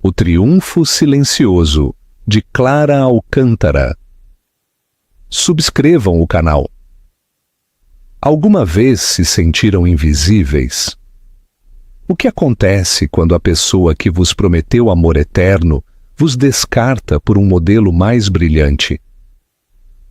O Triunfo Silencioso, de Clara Alcântara. Subscrevam o canal. Alguma vez se sentiram invisíveis? O que acontece quando a pessoa que vos prometeu amor eterno vos descarta por um modelo mais brilhante?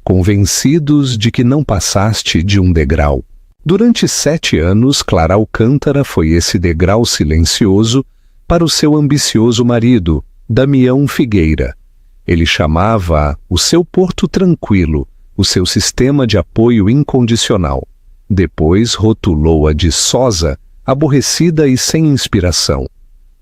Convencidos de que não passaste de um degrau. Durante 7 anos, Clara Alcântara foi esse degrau silencioso para o seu ambicioso marido, Damião Figueira. Ele chamava o seu porto tranquilo, o seu sistema de apoio incondicional. Depois rotulou-a de sosa, aborrecida e sem inspiração,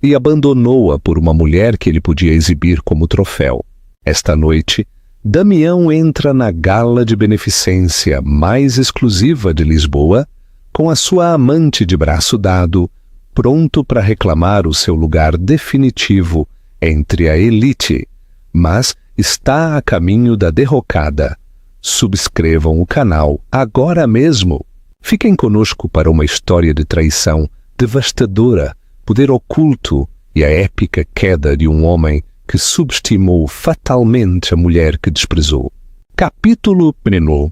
e abandonou-a por uma mulher que ele podia exibir como troféu. Esta noite, Damião entra na gala de beneficência mais exclusiva de Lisboa, com a sua amante de braço dado, pronto para reclamar o seu lugar definitivo entre a elite, mas está a caminho da derrocada. Subscrevam o canal agora mesmo. Fiquem conosco para uma história de traição devastadora, poder oculto e a épica queda de um homem que subestimou fatalmente a mulher que desprezou. Capítulo 1.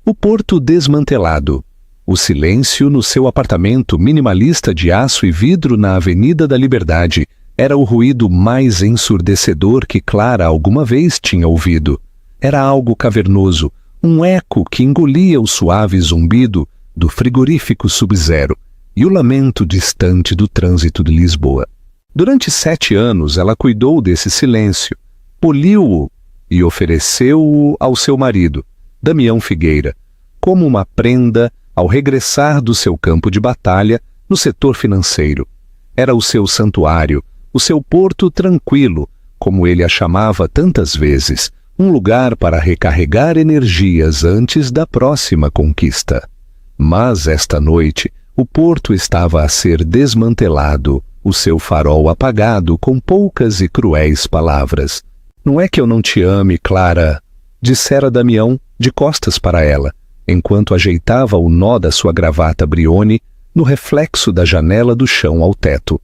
O porto desmantelado. O silêncio no seu apartamento minimalista de aço e vidro na Avenida da Liberdade era o ruído mais ensurdecedor que Clara alguma vez tinha ouvido. Era algo cavernoso, um eco que engolia o suave zumbido do frigorífico Sub-Zero e o lamento distante do trânsito de Lisboa. Durante 7 anos ela cuidou desse silêncio, poliu-o e ofereceu-o ao seu marido, Damião Figueira, como uma prenda ao regressar do seu campo de batalha no setor financeiro. Era o seu santuário, o seu porto tranquilo, como ele a chamava tantas vezes, um lugar para recarregar energias antes da próxima conquista. Mas esta noite, o porto estava a ser desmantelado, o seu farol apagado com poucas e cruéis palavras. Não é que eu não te ame, Clara, dissera Damião, de costas para ela, enquanto ajeitava o nó da sua gravata Brioni no reflexo da janela do chão ao teto.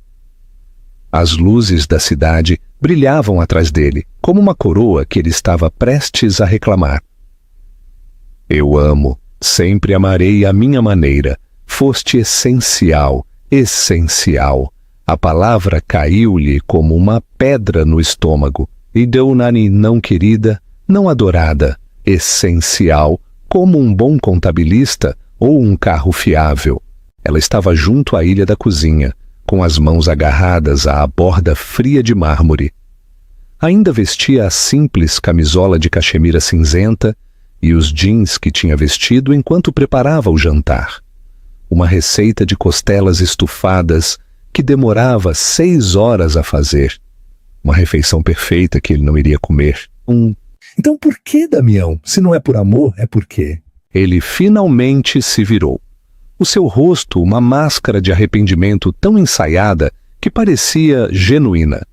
As luzes da cidade brilhavam atrás dele, como uma coroa que ele estava prestes a reclamar. Eu amo, sempre amarei à minha maneira. Foste essencial, essencial. A palavra caiu-lhe como uma pedra no estômago e deu-na-lhe não querida, não adorada, essencial, como um bom contabilista ou um carro fiável. Ela estava junto à ilha da cozinha, com as mãos agarradas à borda fria de mármore. Ainda vestia a simples camisola de cachemira cinzenta e os jeans que tinha vestido enquanto preparava o jantar. Uma receita de costelas estufadas que demorava 6 horas a fazer. Uma refeição perfeita que ele não iria comer. Então por que, Damião? Se não é por amor, é por quê? Ele finalmente se virou. O seu rosto, uma máscara de arrependimento tão ensaiada que parecia genuína.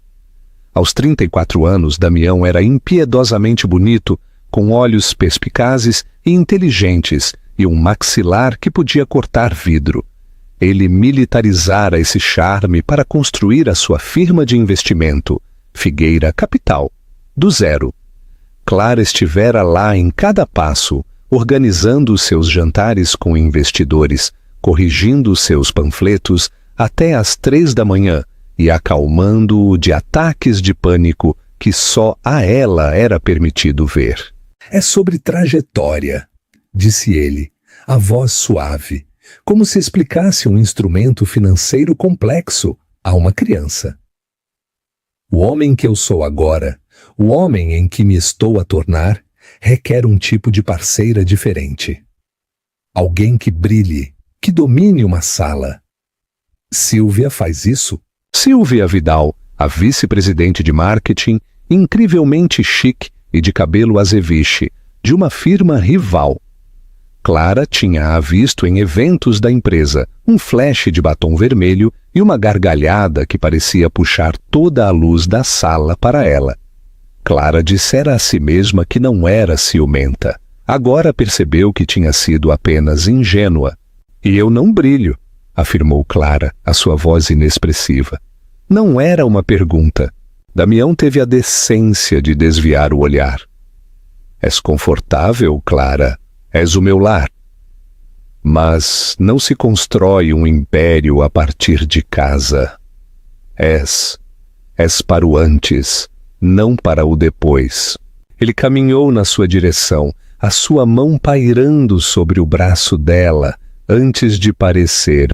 Aos 34 anos, Damião era impiedosamente bonito, com olhos perspicazes e inteligentes e um maxilar que podia cortar vidro. Ele militarizara esse charme para construir a sua firma de investimento, Figueira Capital, do zero. Clara estivera lá em cada passo, organizando os seus jantares com investidores, corrigindo os seus panfletos até às 3 da manhã e acalmando-o de ataques de pânico que só a ela era permitido ver. É sobre trajetória, disse ele, a voz suave, como se explicasse um instrumento financeiro complexo a uma criança. O homem que eu sou agora, o homem em que me estou a tornar, requer um tipo de parceira diferente. Alguém que brilhe, que domine uma sala. Silvia faz isso? Silvia Vidal, a vice-presidente de marketing, incrivelmente chique e de cabelo azeviche, de uma firma rival. Clara tinha-a visto em eventos da empresa, um flash de batom vermelho e uma gargalhada que parecia puxar toda a luz da sala para ela. Clara dissera a si mesma que não era ciumenta. Agora percebeu que tinha sido apenas ingênua. E eu não brilho, afirmou Clara, a sua voz inexpressiva. Não era uma pergunta. Damião teve a decência de desviar o olhar. És confortável, Clara, és o meu lar. Mas não se constrói um império a partir de casa. És para o antes, não para o depois. Ele caminhou na sua direção, a sua mão pairando sobre o braço dela, antes de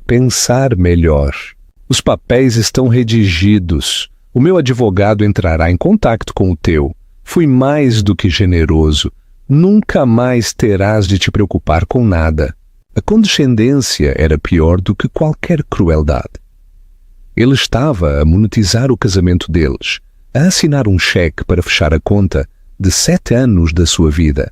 pensar melhor. Os papéis estão redigidos. O meu advogado entrará em contato com o teu. Fui mais do que generoso. Nunca mais terás de te preocupar com nada. A condescendência era pior do que qualquer crueldade. Ele estava a monetizar o casamento deles, a assinar um cheque para fechar a conta de 7 anos da sua vida.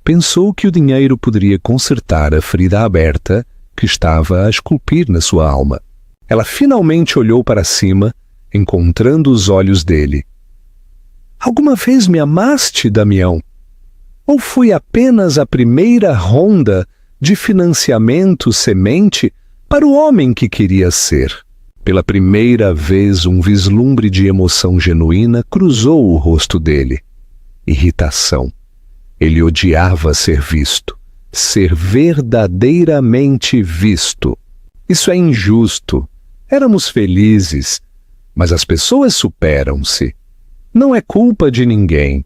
Pensou que o dinheiro poderia consertar a ferida aberta que estava a esculpir na sua alma. Ela finalmente olhou para cima, encontrando os olhos dele. Alguma vez me amaste, Damião? Ou foi apenas a primeira ronda de financiamento semente para o homem que queria ser? Pela primeira vez, um vislumbre de emoção genuína cruzou o rosto dele. Irritação. Ele odiava ser visto, ser verdadeiramente visto. Isso é injusto. Éramos felizes, mas as pessoas superam-se. Não é culpa de ninguém.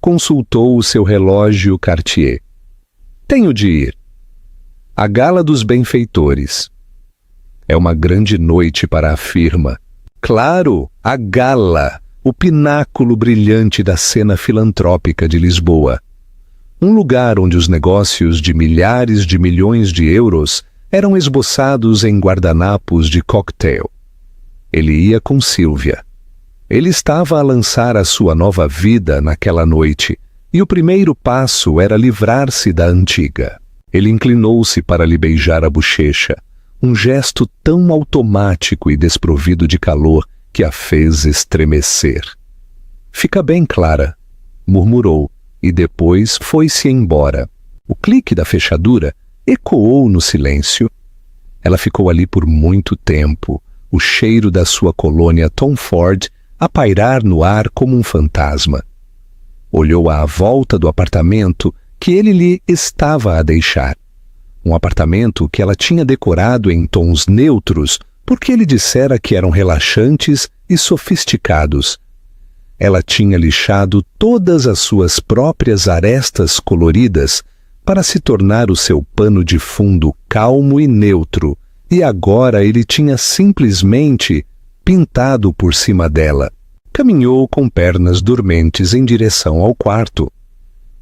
Consultou o seu relógio Cartier. Tenho de ir. A gala dos benfeitores. É uma grande noite para a firma. Claro, a gala, o pináculo brilhante da cena filantrópica de Lisboa. Um lugar onde os negócios de milhares de milhões de euros eram esboçados em guardanapos de cocktail. Ele ia com Sílvia. Ele estava a lançar a sua nova vida naquela noite, e o primeiro passo era livrar-se da antiga. Ele inclinou-se para lhe beijar a bochecha, um gesto tão automático e desprovido de calor que a fez estremecer. Fica bem, Clara, murmurou, e depois foi-se embora. O clique da fechadura ecoou no silêncio. Ela ficou ali por muito tempo, o cheiro da sua colônia Tom Ford a pairar no ar como um fantasma. Olhou à volta do apartamento que ele lhe estava a deixar. Um apartamento que ela tinha decorado em tons neutros porque ele dissera que eram relaxantes e sofisticados. Ela tinha lixado todas as suas próprias arestas coloridas para se tornar o seu pano de fundo calmo e neutro, e agora ele tinha simplesmente pintado por cima dela. Caminhou com pernas dormentes em direção ao quarto.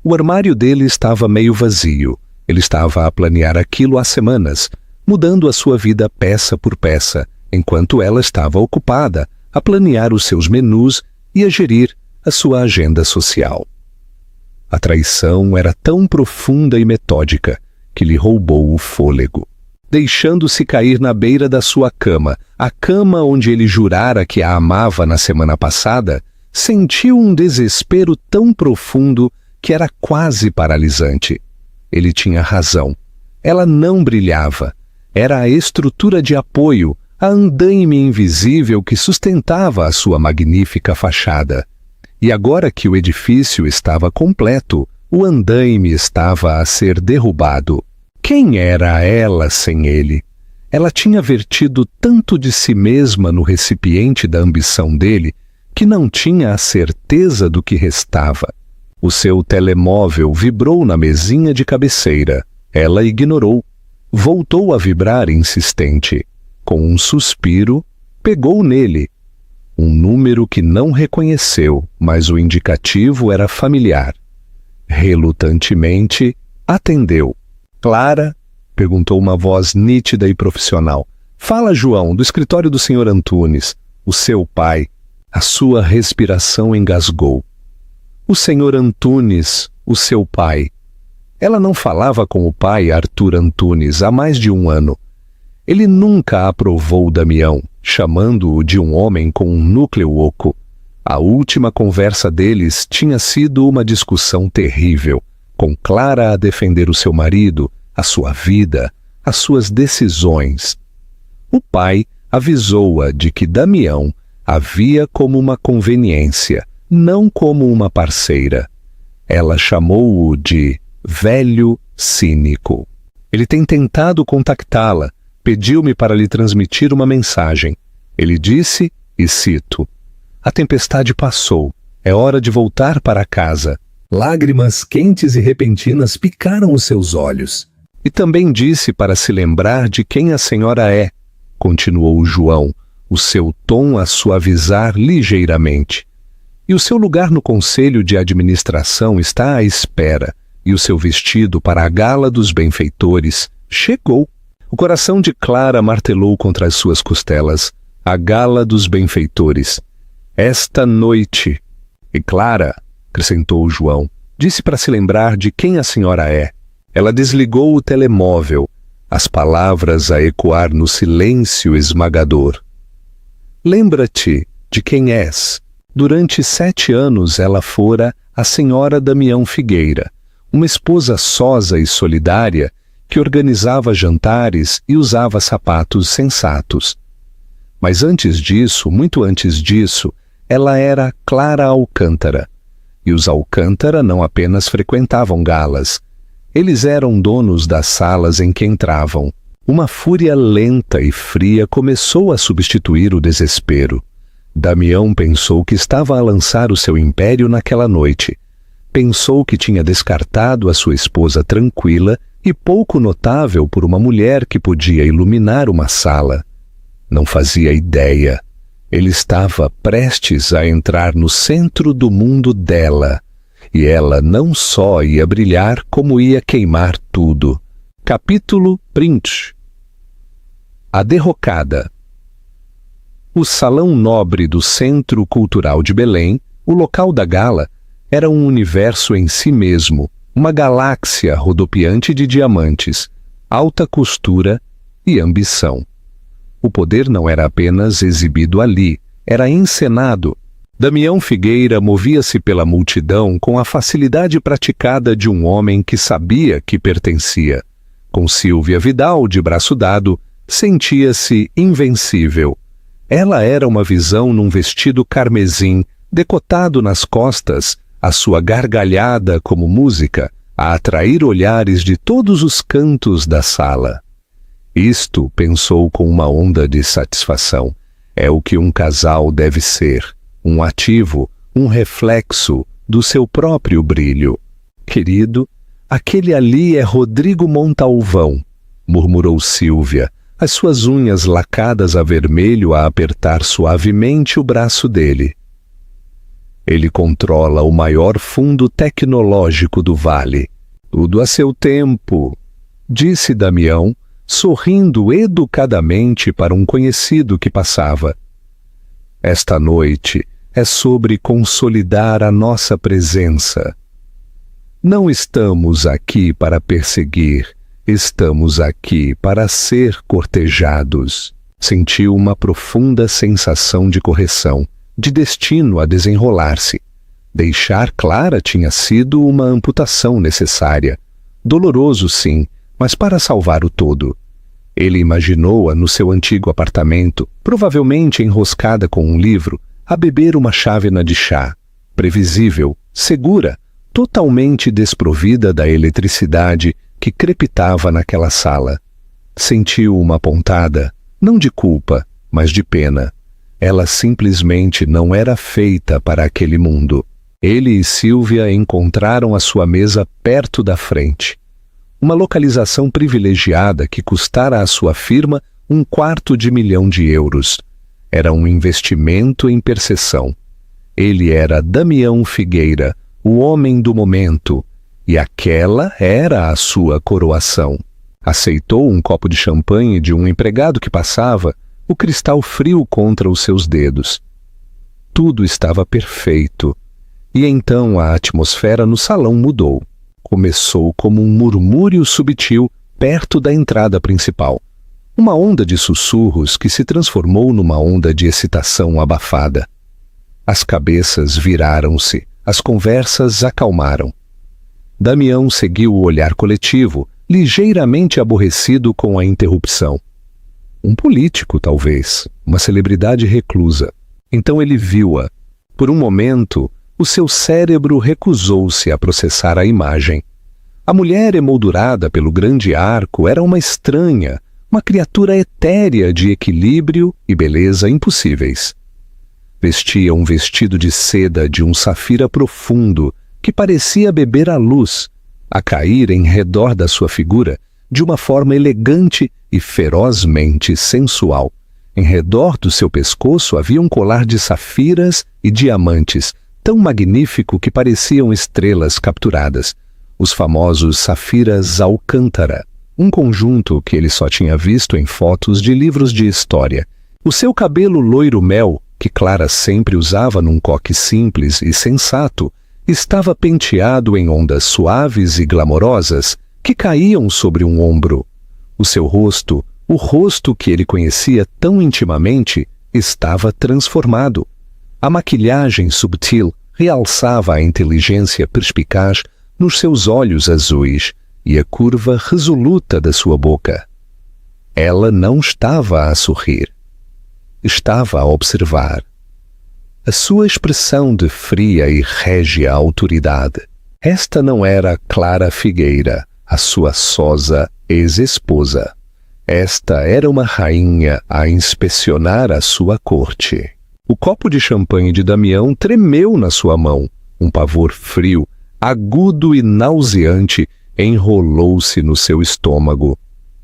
O armário dele estava meio vazio. Ele estava a planear aquilo há semanas, mudando a sua vida peça por peça, enquanto ela estava ocupada a planear os seus menus e a gerir a sua agenda social. A traição era tão profunda e metódica que lhe roubou o fôlego. Deixando-se cair na beira da sua cama, a cama onde ele jurara que a amava na semana passada, sentiu um desespero tão profundo que era quase paralisante. Ele tinha razão. Ela não brilhava. Era a estrutura de apoio, a andaime invisível que sustentava a sua magnífica fachada. E agora que o edifício estava completo, o andaime estava a ser derrubado. Quem era ela sem ele? Ela tinha vertido tanto de si mesma no recipiente da ambição dele que não tinha a certeza do que restava. O seu telemóvel vibrou na mesinha de cabeceira. Ela ignorou. Voltou a vibrar insistente. Com um suspiro, pegou nele. Um número que não reconheceu, mas o indicativo era familiar. Relutantemente, atendeu. Clara? Perguntou uma voz nítida e profissional. Fala, João, do escritório do Sr. Antunes. O seu pai. A sua respiração engasgou. O Sr. Antunes, o seu pai. Ela não falava com o pai Arthur Antunes há mais de 1 ano. Ele nunca aprovou Damião, chamando-o de um homem com um núcleo oco. A última conversa deles tinha sido uma discussão terrível, com Clara a defender o seu marido, a sua vida, as suas decisões. O pai avisou-a de que Damião A via como uma conveniência, não como uma parceira. Ela chamou-o de velho cínico. Ele tem tentado contactá-la, pediu-me para lhe transmitir uma mensagem. Ele disse, e cito: "A tempestade passou, é hora de voltar para casa." Lágrimas quentes e repentinas picaram os seus olhos. E também disse para se lembrar de quem a senhora é, continuou João, o seu tom a suavizar ligeiramente. E o seu lugar no conselho de administração está à espera, e o seu vestido para a gala dos benfeitores chegou. O coração de Clara martelou contra as suas costelas. A gala dos benfeitores. Esta noite. E Clara, acrescentou João, disse para se lembrar de quem a senhora é. Ela desligou o telemóvel, as palavras a ecoar no silêncio esmagador. Lembra-te de quem és. Durante 7 anos ela fora a senhora Damião Figueira, uma esposa sosa e solidária que organizava jantares e usava sapatos sensatos. Mas antes disso, muito antes disso, ela era Clara Alcântara. E os Alcântara não apenas frequentavam galas. Eles eram donos das salas em que entravam. Uma fúria lenta e fria começou a substituir o desespero. Damião pensou que estava a lançar o seu império naquela noite. Pensou que tinha descartado a sua esposa tranquila e pouco notável por uma mulher que podia iluminar uma sala. Não fazia ideia. Ele estava prestes a entrar no centro do mundo dela. E ela não só ia brilhar, como ia queimar tudo. Capítulo print. A derrocada. O Salão Nobre do Centro Cultural de Belém, o local da gala, era um universo em si mesmo, uma galáxia rodopiante de diamantes, alta costura e ambição. O poder não era apenas exibido ali, era encenado. Damião Figueira movia-se pela multidão com a facilidade praticada de um homem que sabia que pertencia. Com Silvia Vidal de braço dado, sentia-se invencível. Ela era uma visão num vestido carmesim, decotado nas costas, a sua gargalhada como música, a atrair olhares de todos os cantos da sala. Isto, pensou com uma onda de satisfação, é o que um casal deve ser, um ativo, um reflexo do seu próprio brilho. Querido, aquele ali é Rodrigo Montalvão, murmurou Silvia, as suas unhas lacadas a vermelho a apertar suavemente o braço dele. Ele controla o maior fundo tecnológico do vale. Tudo a seu tempo, disse Damião, sorrindo educadamente para um conhecido que passava. Esta noite é sobre consolidar a nossa presença. Não estamos aqui para perseguir, estamos aqui para ser cortejados. Sentiu uma profunda sensação de correção, de destino a desenrolar-se. Deixar Clara tinha sido uma amputação necessária. Doloroso, sim, mas para salvar o todo. Ele imaginou-a no seu antigo apartamento, provavelmente enroscada com um livro, a beber uma chávena de chá. Previsível, segura, totalmente desprovida da eletricidade que crepitava naquela sala. Sentiu uma pontada, não de culpa, mas de pena. Ela simplesmente não era feita para aquele mundo. Ele e Silvia encontraram a sua mesa perto da frente. Uma localização privilegiada que custara à sua firma €250.000. Era um investimento em perseção. Ele era Damião Figueira, o homem do momento, e aquela era a sua coroação. Aceitou um copo de champanhe de um empregado que passava, o cristal frio contra os seus dedos. Tudo estava perfeito. E então a atmosfera no salão mudou. Começou como um murmúrio subtil perto da entrada principal. Uma onda de sussurros que se transformou numa onda de excitação abafada. As cabeças viraram-se, as conversas acalmaram. Damião seguiu o olhar coletivo, ligeiramente aborrecido com a interrupção. Um político, talvez, uma celebridade reclusa. Então ele viu-a. Por um momento, o seu cérebro recusou-se a processar a imagem. A mulher emoldurada pelo grande arco era uma estranha, uma criatura etérea de equilíbrio e beleza impossíveis. Vestia um vestido de seda de um safira profundo que parecia beber a luz, a cair em redor da sua figura de uma forma elegante e ferozmente sensual. Em redor do seu pescoço havia um colar de safiras e diamantes, tão magnífico que pareciam estrelas capturadas, os famosos safiras Alcântara, um conjunto que ele só tinha visto em fotos de livros de história. O seu cabelo loiro-mel, que Clara sempre usava num coque simples e sensato, estava penteado em ondas suaves e glamorosas que caíam sobre um ombro. O seu rosto, o rosto que ele conhecia tão intimamente, estava transformado. A maquilhagem subtil realçava a inteligência perspicaz nos seus olhos azuis e a curva resoluta da sua boca. Ela não estava a sorrir. Estava a observar. A sua expressão de fria e régia autoridade. Esta não era Clara Figueira, a sua sosa ex-esposa. Esta era uma rainha a inspecionar a sua corte. O copo de champanhe de Damião tremeu na sua mão. Um pavor frio, agudo e nauseante, enrolou-se no seu estômago.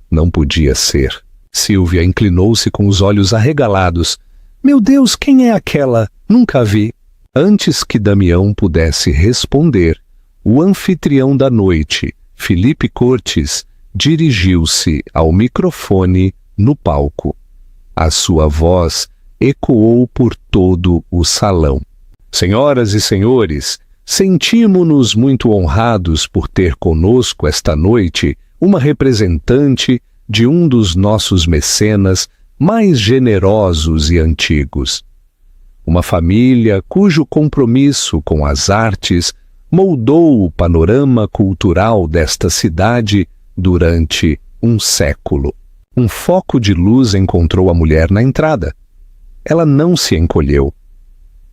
Não podia ser. Sílvia inclinou-se com os olhos arregalados. Meu Deus, quem é aquela? Nunca vi. Antes que Damião pudesse responder, o anfitrião da noite, Felipe Cortes, dirigiu-se ao microfone no palco. A sua voz ecoou por todo o salão. Senhoras e senhores, sentimos-nos muito honrados por ter conosco esta noite uma representante de um dos nossos mecenas mais generosos e antigos. Uma família cujo compromisso com as artes moldou o panorama cultural desta cidade durante um século. Um foco de luz encontrou a mulher na entrada. Ela não se encolheu.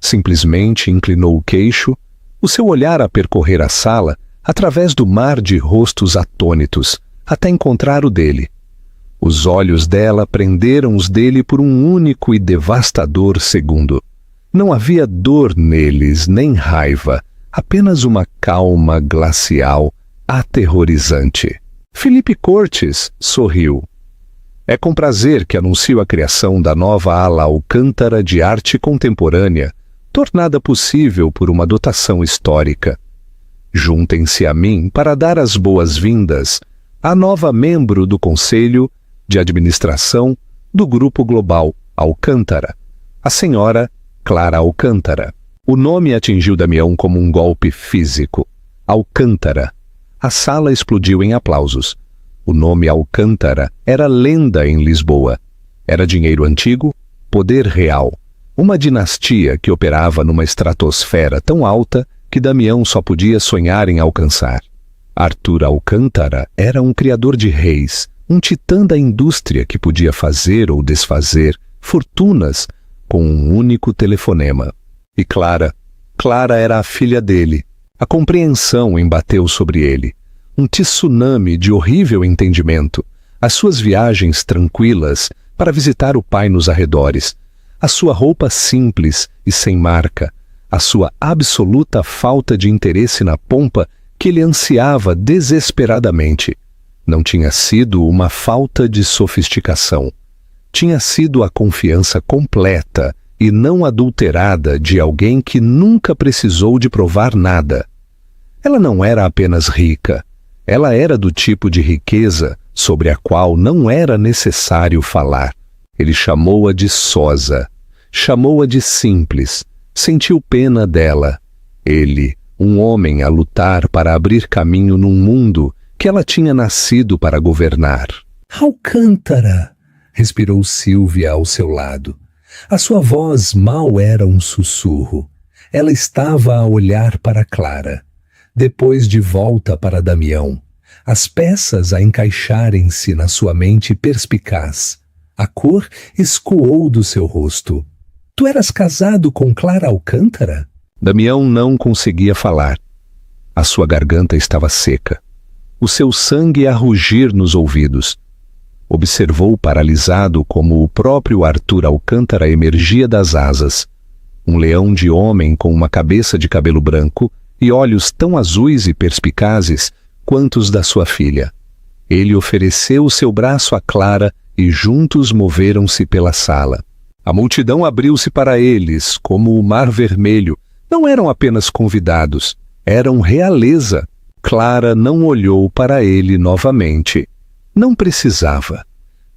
Simplesmente inclinou o queixo, o seu olhar a percorrer a sala através do mar de rostos atônitos, até encontrar o dele. Os olhos dela prenderam os dele por um único e devastador segundo. Não havia dor neles, nem raiva, apenas uma calma glacial, aterrorizante. Felipe Cortes sorriu. É com prazer que anuncio a criação da nova ala Alcântara de arte contemporânea, tornada possível por uma dotação histórica. Juntem-se a mim para dar as boas-vindas à nova membro do Conselho de Administração do Grupo Global Alcântara, a senhora Clara Alcântara. O nome atingiu Damião como um golpe físico. Alcântara. A sala explodiu em aplausos. O nome Alcântara era lenda em Lisboa. Era dinheiro antigo, poder real. Uma dinastia que operava numa estratosfera tão alta que Damião só podia sonhar em alcançar. Arthur Alcântara era um criador de reis, um titã da indústria que podia fazer ou desfazer fortunas com um único telefonema. E Clara era a filha dele. A compreensão embateu sobre ele. Um tsunami de horrível entendimento. As suas viagens tranquilas para visitar o pai nos arredores. A sua roupa simples e sem marca. A sua absoluta falta de interesse na pompa que ele ansiava desesperadamente. Não tinha sido uma falta de sofisticação. Tinha sido a confiança completa e não adulterada de alguém que nunca precisou de provar nada. Ela não era apenas rica. Ela era do tipo de riqueza sobre a qual não era necessário falar. Ele chamou-a de sosa, chamou-a de simples, sentiu pena dela. Ele, um homem a lutar para abrir caminho num mundo que ela tinha nascido para governar. Alcântara! Respirou Sílvia ao seu lado. A sua voz mal era um sussurro. Ela estava a olhar para Clara. Depois de volta para Damião, as peças a encaixarem-se na sua mente perspicaz. A cor escoou do seu rosto. Tu eras casado com Clara Alcântara? Damião não conseguia falar. A sua garganta estava seca. O seu sangue a rugir nos ouvidos. Observou paralisado como o próprio Arthur Alcântara emergia das asas. Um leão de homem com uma cabeça de cabelo branco e olhos tão azuis e perspicazes quanto os da sua filha. Ele ofereceu o seu braço a Clara e juntos moveram-se pela sala. A multidão abriu-se para eles, como o mar vermelho. Não eram apenas convidados, eram realeza. Clara não olhou para ele novamente. Não precisava.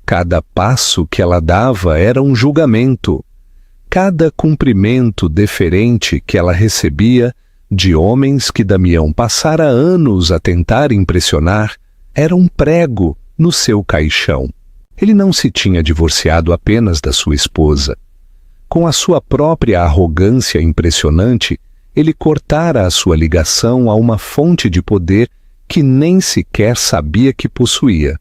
Cada passo que ela dava era um julgamento. Cada cumprimento deferente que ela recebia de homens que Damião passara anos a tentar impressionar era um prego no seu caixão. Ele não se tinha divorciado apenas da sua esposa. Com a sua própria arrogância impressionante, ele cortara a sua ligação a uma fonte de poder que nem sequer sabia que possuía.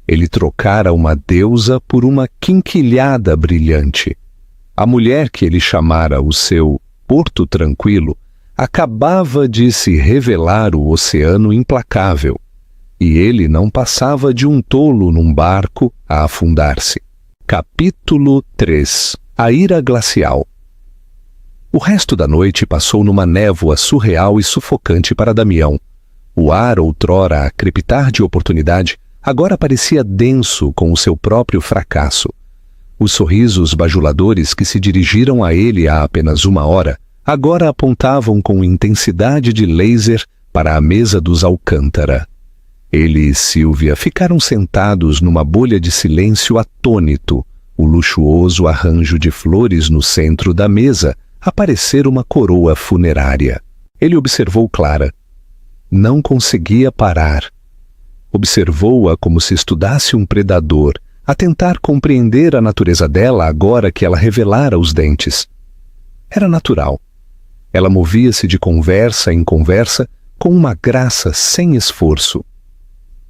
Ele trocara uma deusa por uma quinquilhada brilhante. A mulher que ele chamara o seu Porto Tranquilo acabava de se revelar o oceano implacável, e ele não passava de um tolo num barco a afundar-se. Capítulo 3. A ira glacial. O resto da noite passou numa névoa surreal e sufocante para Damião. O ar, outrora a crepitar de oportunidade, agora parecia denso com o seu próprio fracasso. Os sorrisos bajuladores que se dirigiram a ele há apenas uma hora, agora apontavam com intensidade de laser para a mesa dos Alcântara. Ele e Sílvia ficaram sentados numa bolha de silêncio atônito. O luxuoso arranjo de flores no centro da mesa a parecer uma coroa funerária. Ele observou Clara. Não conseguia parar. Observou-a como se estudasse um predador, a tentar compreender a natureza dela agora que ela revelara os dentes. Era natural. Ela movia-se de conversa em conversa com uma graça sem esforço.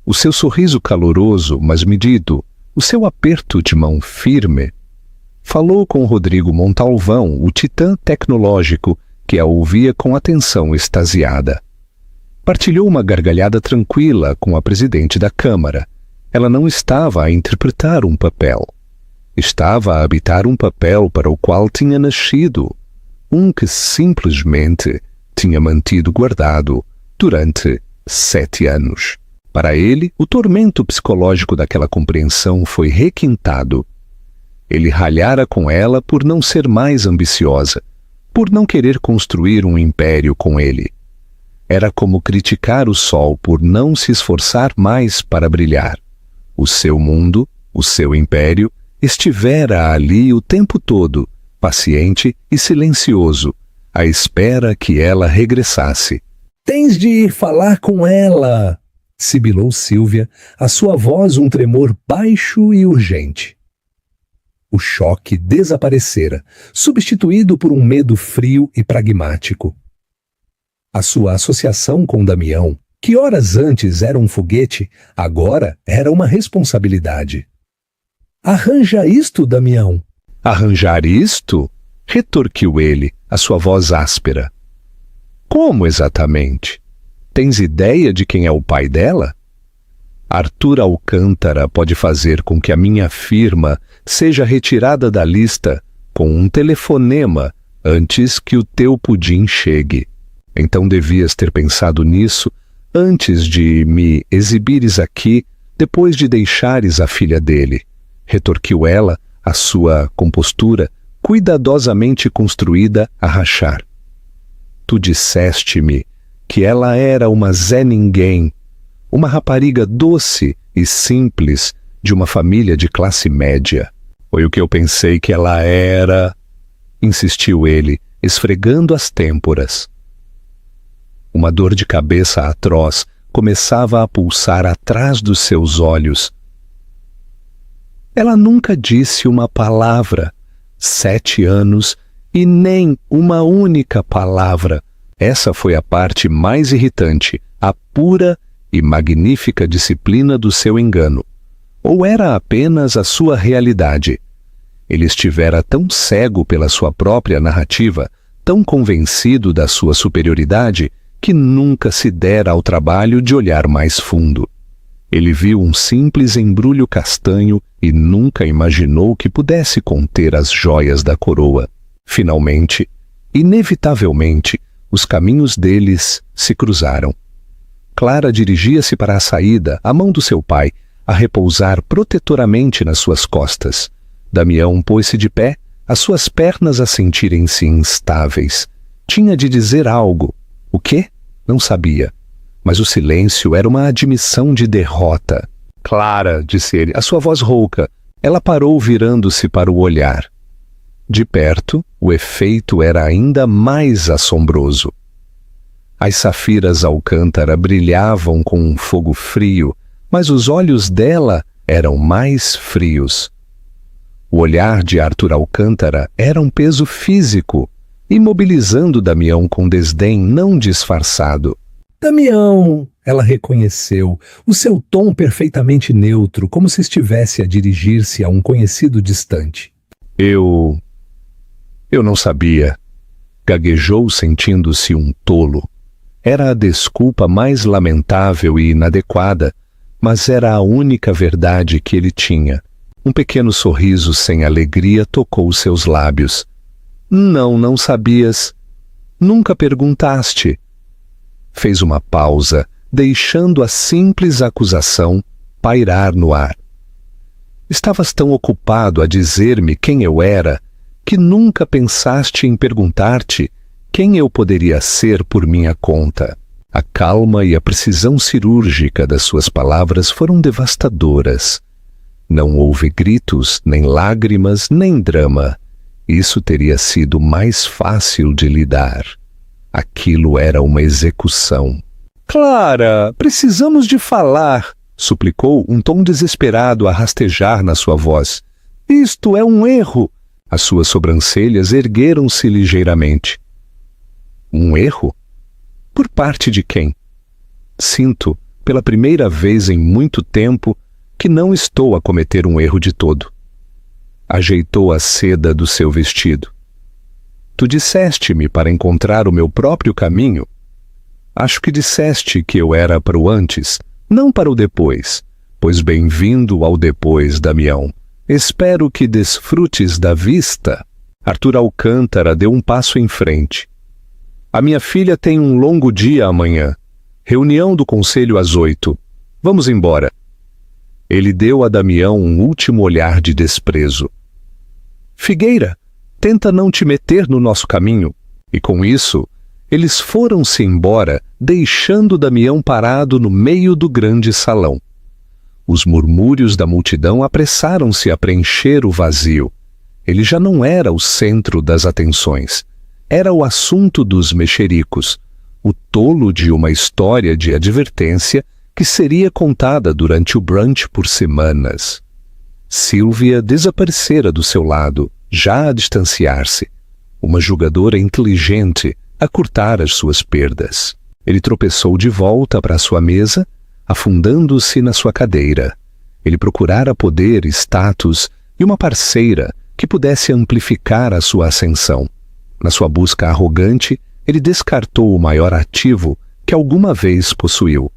O seu sorriso caloroso, mas medido, o seu aperto de mão firme. Falou com Rodrigo Montalvão, o titã tecnológico, que a ouvia com atenção extasiada. Partilhou uma gargalhada tranquila com a presidente da Câmara. Ela não estava a interpretar um papel. Estava a habitar um papel para o qual tinha nascido, um que simplesmente tinha mantido guardado durante 7 anos. Para ele, o tormento psicológico daquela compreensão foi requintado. Ele ralhara com ela por não ser mais ambiciosa, por não querer construir um império com ele. Era como criticar o sol por não se esforçar mais para brilhar. O seu mundo, o seu império, estivera ali o tempo todo, paciente e silencioso, à espera que ela regressasse. "Tens de ir falar com ela!" sibilou Sílvia, a sua voz um tremor baixo e urgente. O choque desaparecera, substituído por um medo frio e pragmático. A sua associação com Damião, que horas antes era um foguete, agora era uma responsabilidade. "Arranja isto, Damião." "Arranjar isto?" retorquiu ele, a sua voz áspera. "Como exatamente? Tens ideia de quem é o pai dela? Arthur Alcântara pode fazer com que a minha firma seja retirada da lista com um telefonema antes que o teu pudim chegue. Então devias ter pensado nisso antes de me exibires aqui, depois de deixares a filha dele", retorquiu ela, a sua compostura cuidadosamente construída a rachar. "Tu disseste-me que ela era uma Zé Ninguém, uma rapariga doce e simples de uma família de classe média. Foi o que eu pensei que ela era", insistiu ele, esfregando as têmporas. Uma dor de cabeça atroz começava a pulsar atrás dos seus olhos. Ela nunca disse uma palavra. 7 anos e nem uma única palavra. Essa foi a parte mais irritante, a pura e magnífica disciplina do seu engano. Ou era apenas a sua realidade? Ele estivera tão cego pela sua própria narrativa, tão convencido da sua superioridade, que nunca se dera ao trabalho de olhar mais fundo. Ele viu um simples embrulho castanho e nunca imaginou que pudesse conter as joias da coroa. Finalmente, inevitavelmente, os caminhos deles se cruzaram. Clara dirigia-se para a saída, a mão do seu pai, a repousar protetoramente nas suas costas. Damião pôs-se de pé, as suas pernas a sentirem-se instáveis. Tinha de dizer algo. O quê? Não sabia. Mas o silêncio era uma admissão de derrota. Clara, disse ele, a sua voz rouca. Ela parou virando-se para o olhar. De perto, o efeito era ainda mais assombroso. As safiras Alcântara brilhavam com um fogo frio, mas os olhos dela eram mais frios. O olhar de Arthur Alcântara era um peso físico, imobilizando Damião com desdém não disfarçado. Damião, ela reconheceu, o seu tom perfeitamente neutro, como se estivesse a dirigir-se a um conhecido distante. Eu não sabia. Gaguejou sentindo-se um tolo. Era a desculpa mais lamentável e inadequada, mas era a única verdade que ele tinha. Um pequeno sorriso sem alegria tocou seus lábios. Não sabias. Nunca perguntaste. Fez uma pausa, deixando a simples acusação pairar no ar. Estavas tão ocupado a dizer-me quem eu era, que nunca pensaste em perguntar-te quem eu poderia ser por minha conta. A calma e a precisão cirúrgica das suas palavras foram devastadoras. Não houve gritos, nem lágrimas, nem drama. Isso teria sido mais fácil de lidar. Aquilo era uma execução. Clara, precisamos de falar, suplicou um tom desesperado a rastejar na sua voz. Isto é um erro. As suas sobrancelhas ergueram-se ligeiramente. Um erro? Por parte de quem? Sinto, pela primeira vez em muito tempo, que não estou a cometer um erro de todo. Ajeitou a seda do seu vestido. Tu disseste-me para encontrar o meu próprio caminho. Acho que disseste que eu era para o antes, não para o depois. Pois bem-vindo ao depois, Damião. Espero que desfrutes da vista. Arthur Alcântara deu um passo em frente. A minha filha tem um longo dia amanhã. Reunião do conselho às 8. Vamos embora. Ele deu a Damião um último olhar de desprezo. Figueira, tenta não te meter no nosso caminho. E com isso, eles foram-se embora, deixando Damião parado no meio do grande salão. Os murmúrios da multidão apressaram-se a preencher o vazio. Ele já não era o centro das atenções. Era o assunto dos mexericos, o tolo de uma história de advertência que seria contada durante o brunch por semanas. Sílvia desaparecera do seu lado, já a distanciar-se. Uma jogadora inteligente a cortar as suas perdas. Ele tropeçou de volta para a sua mesa, afundando-se na sua cadeira. Ele procurara poder, status e uma parceira que pudesse amplificar a sua ascensão. Na sua busca arrogante, ele descartou o maior ativo que alguma vez possuiu.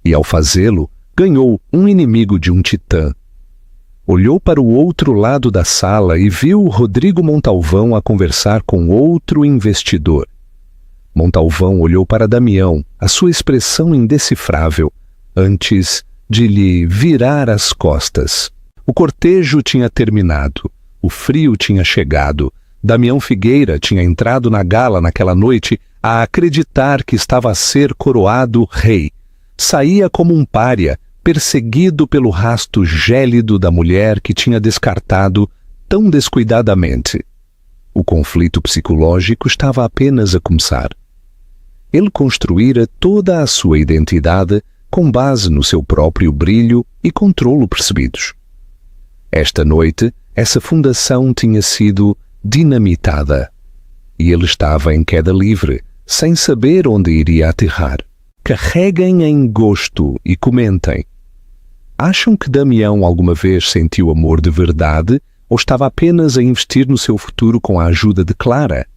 E, ao fazê-lo, ganhou um inimigo de um titã. Olhou para o outro lado da sala e viu Rodrigo Montalvão a conversar com outro investidor. Montalvão olhou para Damião, a sua expressão indecifrável, antes de lhe virar as costas. O cortejo tinha terminado, o frio tinha chegado. Damião Figueira tinha entrado na gala naquela noite a acreditar que estava a ser coroado rei. Saía como um pária, perseguido pelo rasto gélido da mulher que tinha descartado tão descuidadamente. O conflito psicológico estava apenas a começar. Ele construíra toda a sua identidade com base no seu próprio brilho e controlo percebidos. Esta noite, essa fundação tinha sido dinamitada, e ele estava em queda livre, sem saber onde iria aterrar. Carreguem em gosto e comentem. Acham que Damião alguma vez sentiu amor de verdade ou estava apenas a investir no seu futuro com a ajuda de Clara?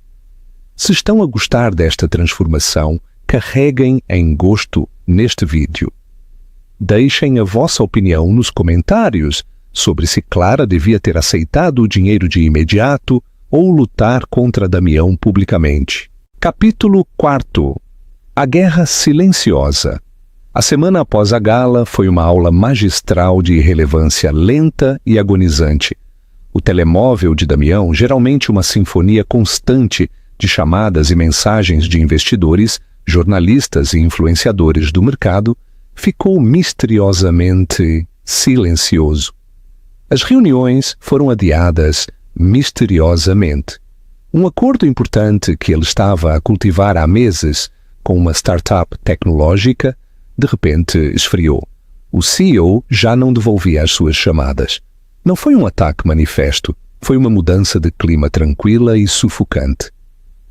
Se estão a gostar desta transformação, carreguem em gosto neste vídeo. Deixem a vossa opinião nos comentários sobre se Clara devia ter aceitado o dinheiro de imediato ou lutar contra Damião publicamente. Capítulo 4. A Guerra Silenciosa. A semana após a gala foi uma aula magistral de relevância lenta e agonizante. O telemóvel de Damião, geralmente uma sinfonia constante de chamadas e mensagens de investidores, jornalistas e influenciadores do mercado, ficou misteriosamente silencioso. As reuniões foram adiadas misteriosamente. Um acordo importante que ele estava a cultivar há meses com uma startup tecnológica, de repente esfriou. O CEO já não devolvia as suas chamadas. Não foi um ataque manifesto, foi uma mudança de clima tranquila e sufocante.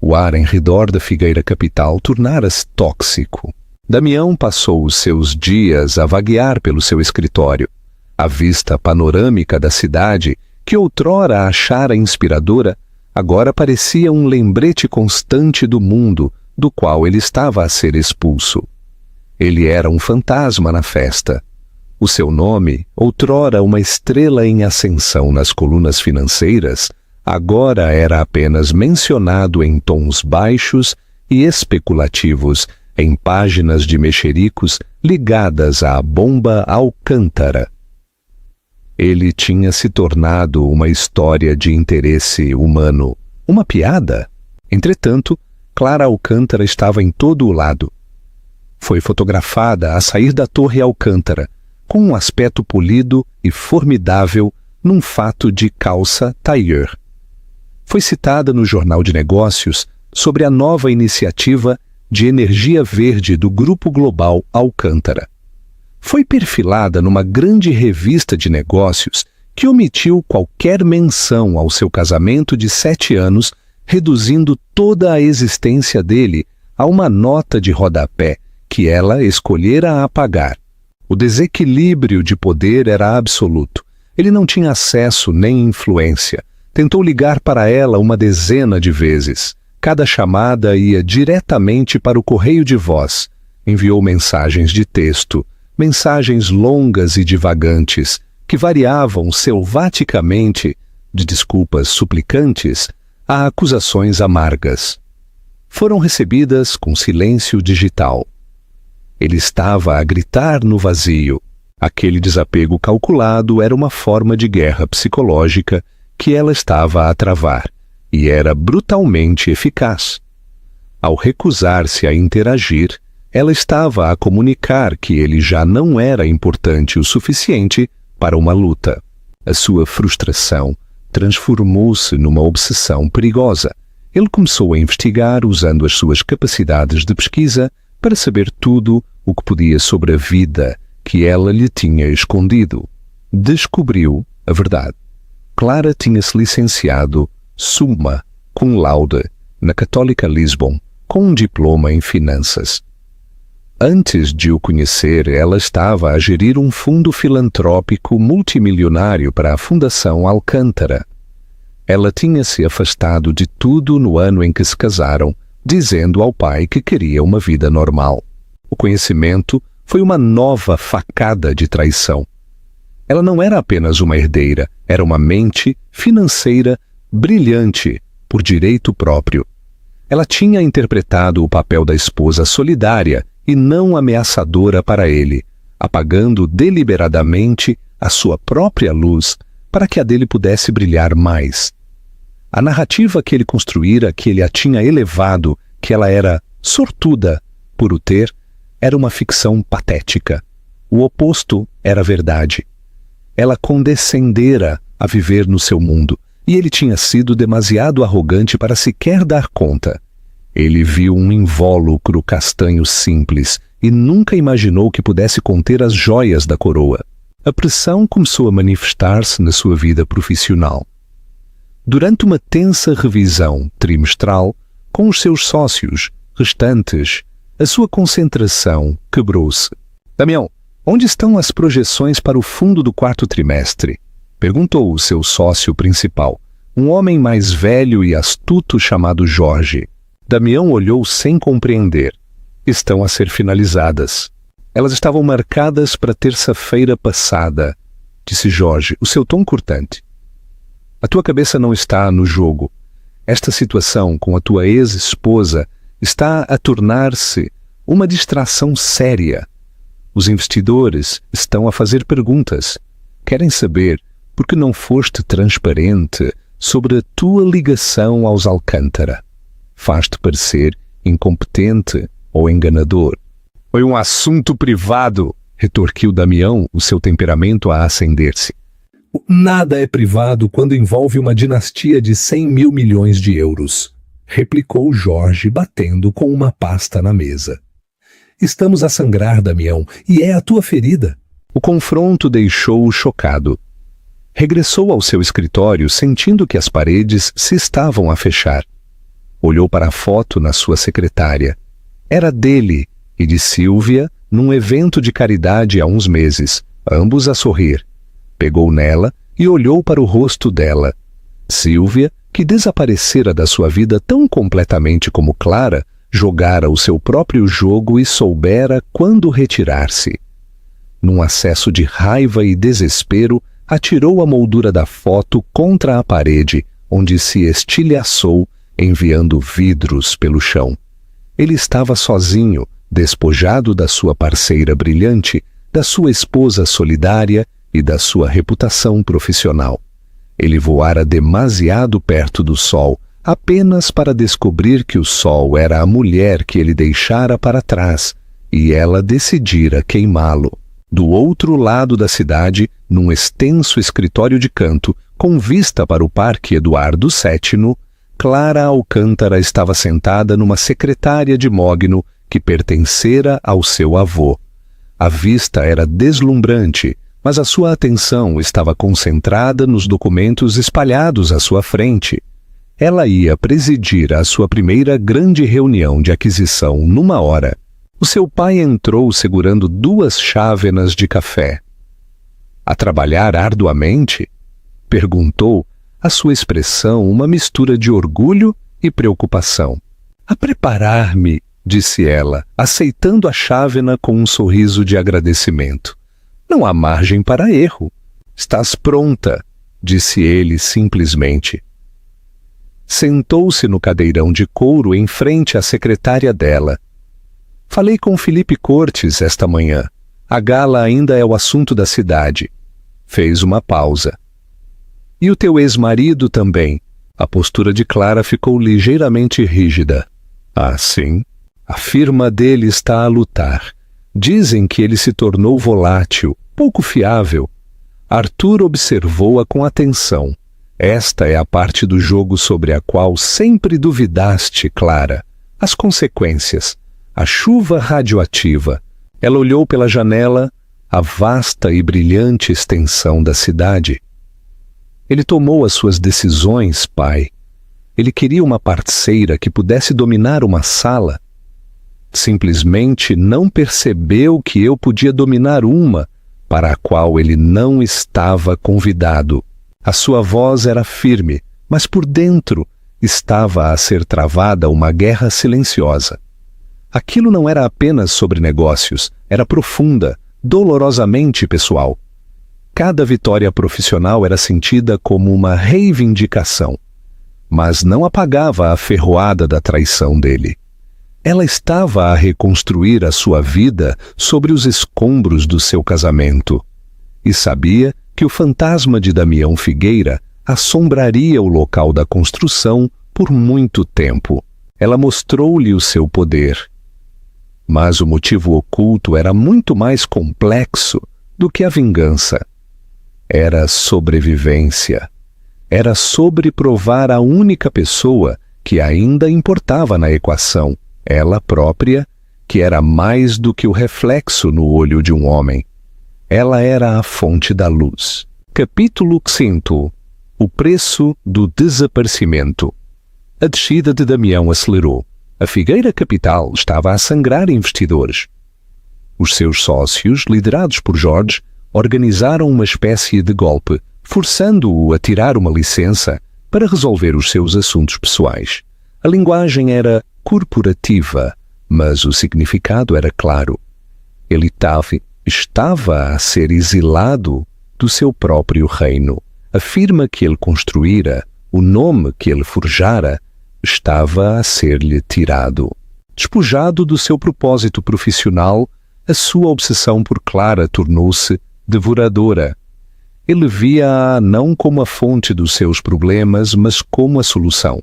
O ar em redor da Figueira Capital tornara-se tóxico. Damião passou os seus dias a vaguear pelo seu escritório. A vista panorâmica da cidade, que outrora achara inspiradora, agora parecia um lembrete constante do mundo do qual ele estava a ser expulso. Ele era um fantasma na festa. O seu nome, outrora uma estrela em ascensão nas colunas financeiras, agora era apenas mencionado em tons baixos e especulativos em páginas de mexericos ligadas à bomba Alcântara. Ele tinha se tornado uma história de interesse humano, uma piada. Entretanto, Clara Alcântara estava em todo o lado. Foi fotografada a sair da Torre Alcântara, com um aspecto polido e formidável num fato de calça tailleur. Foi citada no Jornal de Negócios sobre a nova iniciativa de energia verde do Grupo Global Alcântara. Foi perfilada numa grande revista de negócios que omitiu qualquer menção ao seu casamento de 7 anos, reduzindo toda a existência dele a uma nota de rodapé que ela escolhera apagar. O desequilíbrio de poder era absoluto. Ele não tinha acesso nem influência. Tentou ligar para ela uma dezena de vezes. Cada chamada ia diretamente para o correio de voz. Enviou mensagens de texto, mensagens longas e divagantes, que variavam selvaticamente de desculpas suplicantes a acusações amargas. Foram recebidas com silêncio digital. Ele estava a gritar no vazio. Aquele desapego calculado era uma forma de guerra psicológica que ela estava a travar, e era brutalmente eficaz. Ao recusar-se a interagir, ela estava a comunicar que ele já não era importante o suficiente para uma luta. A sua frustração transformou-se numa obsessão perigosa. Ele começou a investigar usando as suas capacidades de pesquisa para saber tudo o que podia sobre a vida que ela lhe tinha escondido. Descobriu a verdade. Clara tinha se licenciado summa cum laude na Católica Lisbon, com um diploma em finanças. Antes de o conhecer, ela estava a gerir um fundo filantrópico multimilionário para a Fundação Alcântara. Ela tinha se afastado de tudo no ano em que se casaram, dizendo ao pai que queria uma vida normal. O conhecimento foi uma nova facada de traição. Ela não era apenas uma herdeira, era uma mente financeira brilhante por direito próprio. Ela tinha interpretado o papel da esposa solidária e não ameaçadora para ele, apagando deliberadamente a sua própria luz para que a dele pudesse brilhar mais. A narrativa que ele construíra, que ele a tinha elevado, que ela era sortuda por o ter, era uma ficção patética. O oposto era verdade. Ela condescendera a viver no seu mundo, e ele tinha sido demasiado arrogante para sequer dar conta. Ele viu um invólucro castanho simples e nunca imaginou que pudesse conter as joias da coroa. A pressão começou a manifestar-se na sua vida profissional. Durante uma tensa revisão trimestral com os seus sócios restantes, a sua concentração quebrou-se. Damião, onde estão as projeções para o fundo do 4º trimestre? Perguntou o seu sócio principal, um homem mais velho e astuto chamado Jorge. Damião olhou sem compreender. Estão a ser finalizadas. Elas estavam marcadas para terça-feira passada, disse Jorge, o seu tom cortante. A tua cabeça não está no jogo. Esta situação com a tua ex-esposa está a tornar-se uma distração séria. Os investidores estão a fazer perguntas. Querem saber por que não foste transparente sobre a tua ligação aos Alcântara. Faz-te parecer incompetente ou enganador. Foi um assunto privado, retorquiu Damião, o seu temperamento a acender-se. Nada é privado quando envolve uma dinastia de 100 mil milhões de euros, replicou Jorge, batendo com uma pasta na mesa. Estamos a sangrar, Damião, e é a tua ferida. O confronto deixou-o chocado. Regressou ao seu escritório sentindo que as paredes se estavam a fechar. Olhou para a foto na sua secretária. Era dele e de Sílvia num evento de caridade há uns meses, ambos a sorrir. Pegou nela e olhou para o rosto dela. Sílvia, que desaparecera da sua vida tão completamente como Clara, jogara o seu próprio jogo e soubera quando retirar-se. Num acesso de raiva e desespero, atirou a moldura da foto contra a parede, onde se estilhaçou, enviando vidros pelo chão. Ele estava sozinho, despojado da sua parceira brilhante, da sua esposa solidária e da sua reputação profissional. Ele voara demasiado perto do sol, apenas para descobrir que o sol era a mulher que ele deixara para trás, e ela decidira queimá-lo. Do outro lado da cidade, num extenso escritório de canto, com vista para o Parque Eduardo VII, Clara Alcântara estava sentada numa secretária de mogno que pertencera ao seu avô. A vista era deslumbrante, mas a sua atenção estava concentrada nos documentos espalhados à sua frente. Ela ia presidir a sua primeira grande reunião de aquisição numa hora. O seu pai entrou segurando 2 chávenas de café. A trabalhar arduamente? Perguntou, a sua expressão uma mistura de orgulho e preocupação. A preparar-me, disse ela, aceitando a chávena com um sorriso de agradecimento. Não há margem para erro. Estás pronta, disse ele simplesmente. Sentou-se no cadeirão de couro em frente à secretária dela. Falei com Felipe Cortes esta manhã. A gala ainda é o assunto da cidade. Fez uma pausa. E o teu ex-marido também. A postura de Clara ficou ligeiramente rígida. Ah, sim. A firma dele está a lutar. Dizem que ele se tornou volátil, pouco fiável. Arthur observou-a com atenção. Esta é a parte do jogo sobre a qual sempre duvidaste, Clara. As consequências. A chuva radioativa. Ela olhou pela janela, a vasta e brilhante extensão da cidade. Ele tomou as suas decisões, pai. Ele queria uma parceira que pudesse dominar uma sala. Simplesmente não percebeu que eu podia dominar uma para a qual ele não estava convidado. A sua voz era firme, mas por dentro estava a ser travada uma guerra silenciosa. Aquilo não era apenas sobre negócios, era profunda, dolorosamente pessoal. Cada vitória profissional era sentida como uma reivindicação, mas não apagava a ferroada da traição dele. Ela estava a reconstruir a sua vida sobre os escombros do seu casamento e sabia que o fantasma de Damião Figueira assombraria o local da construção por muito tempo. Ela mostrou-lhe o seu poder. Mas o motivo oculto era muito mais complexo do que a vingança. Era a sobrevivência. Era sobre provar a única pessoa que ainda importava na equação, ela própria, que era mais do que o reflexo no olho de um homem. Ela era a fonte da luz. Capítulo 5. O preço do desaparecimento. A descida de Damião acelerou. A Figueira Capital estava a sangrar investidores. Os seus sócios, liderados por Jorge, organizaram uma espécie de golpe, forçando-o a tirar uma licença para resolver os seus assuntos pessoais. A linguagem era corporativa, mas o significado era claro. Ele estava a ser exilado do seu próprio reino. A firma que ele construíra, o nome que ele forjara, estava a ser-lhe tirado. Despojado do seu propósito profissional, a sua obsessão por Clara tornou-se devoradora. Ele via-a não como a fonte dos seus problemas, mas como a solução.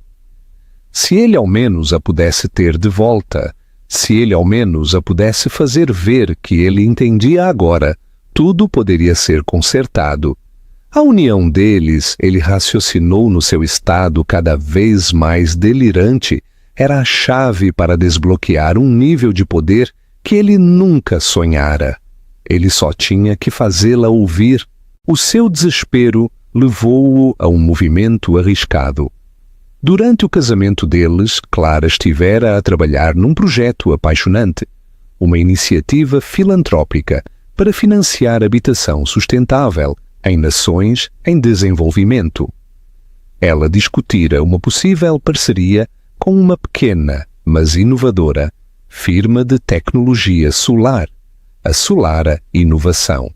Se ele ao menos a pudesse ter de volta, se ele ao menos a pudesse fazer ver que ele entendia agora, tudo poderia ser consertado. A união deles, ele raciocinou no seu estado cada vez mais delirante, era a chave para desbloquear um nível de poder que ele nunca sonhara. Ele só tinha que fazê-la ouvir. O seu desespero levou-o a um movimento arriscado. Durante o casamento deles, Clara estivera a trabalhar num projeto apaixonante, uma iniciativa filantrópica para financiar habitação sustentável em nações em desenvolvimento. Ela discutira uma possível parceria com uma pequena, mas inovadora, firma de tecnologia solar, a Solara Inovação.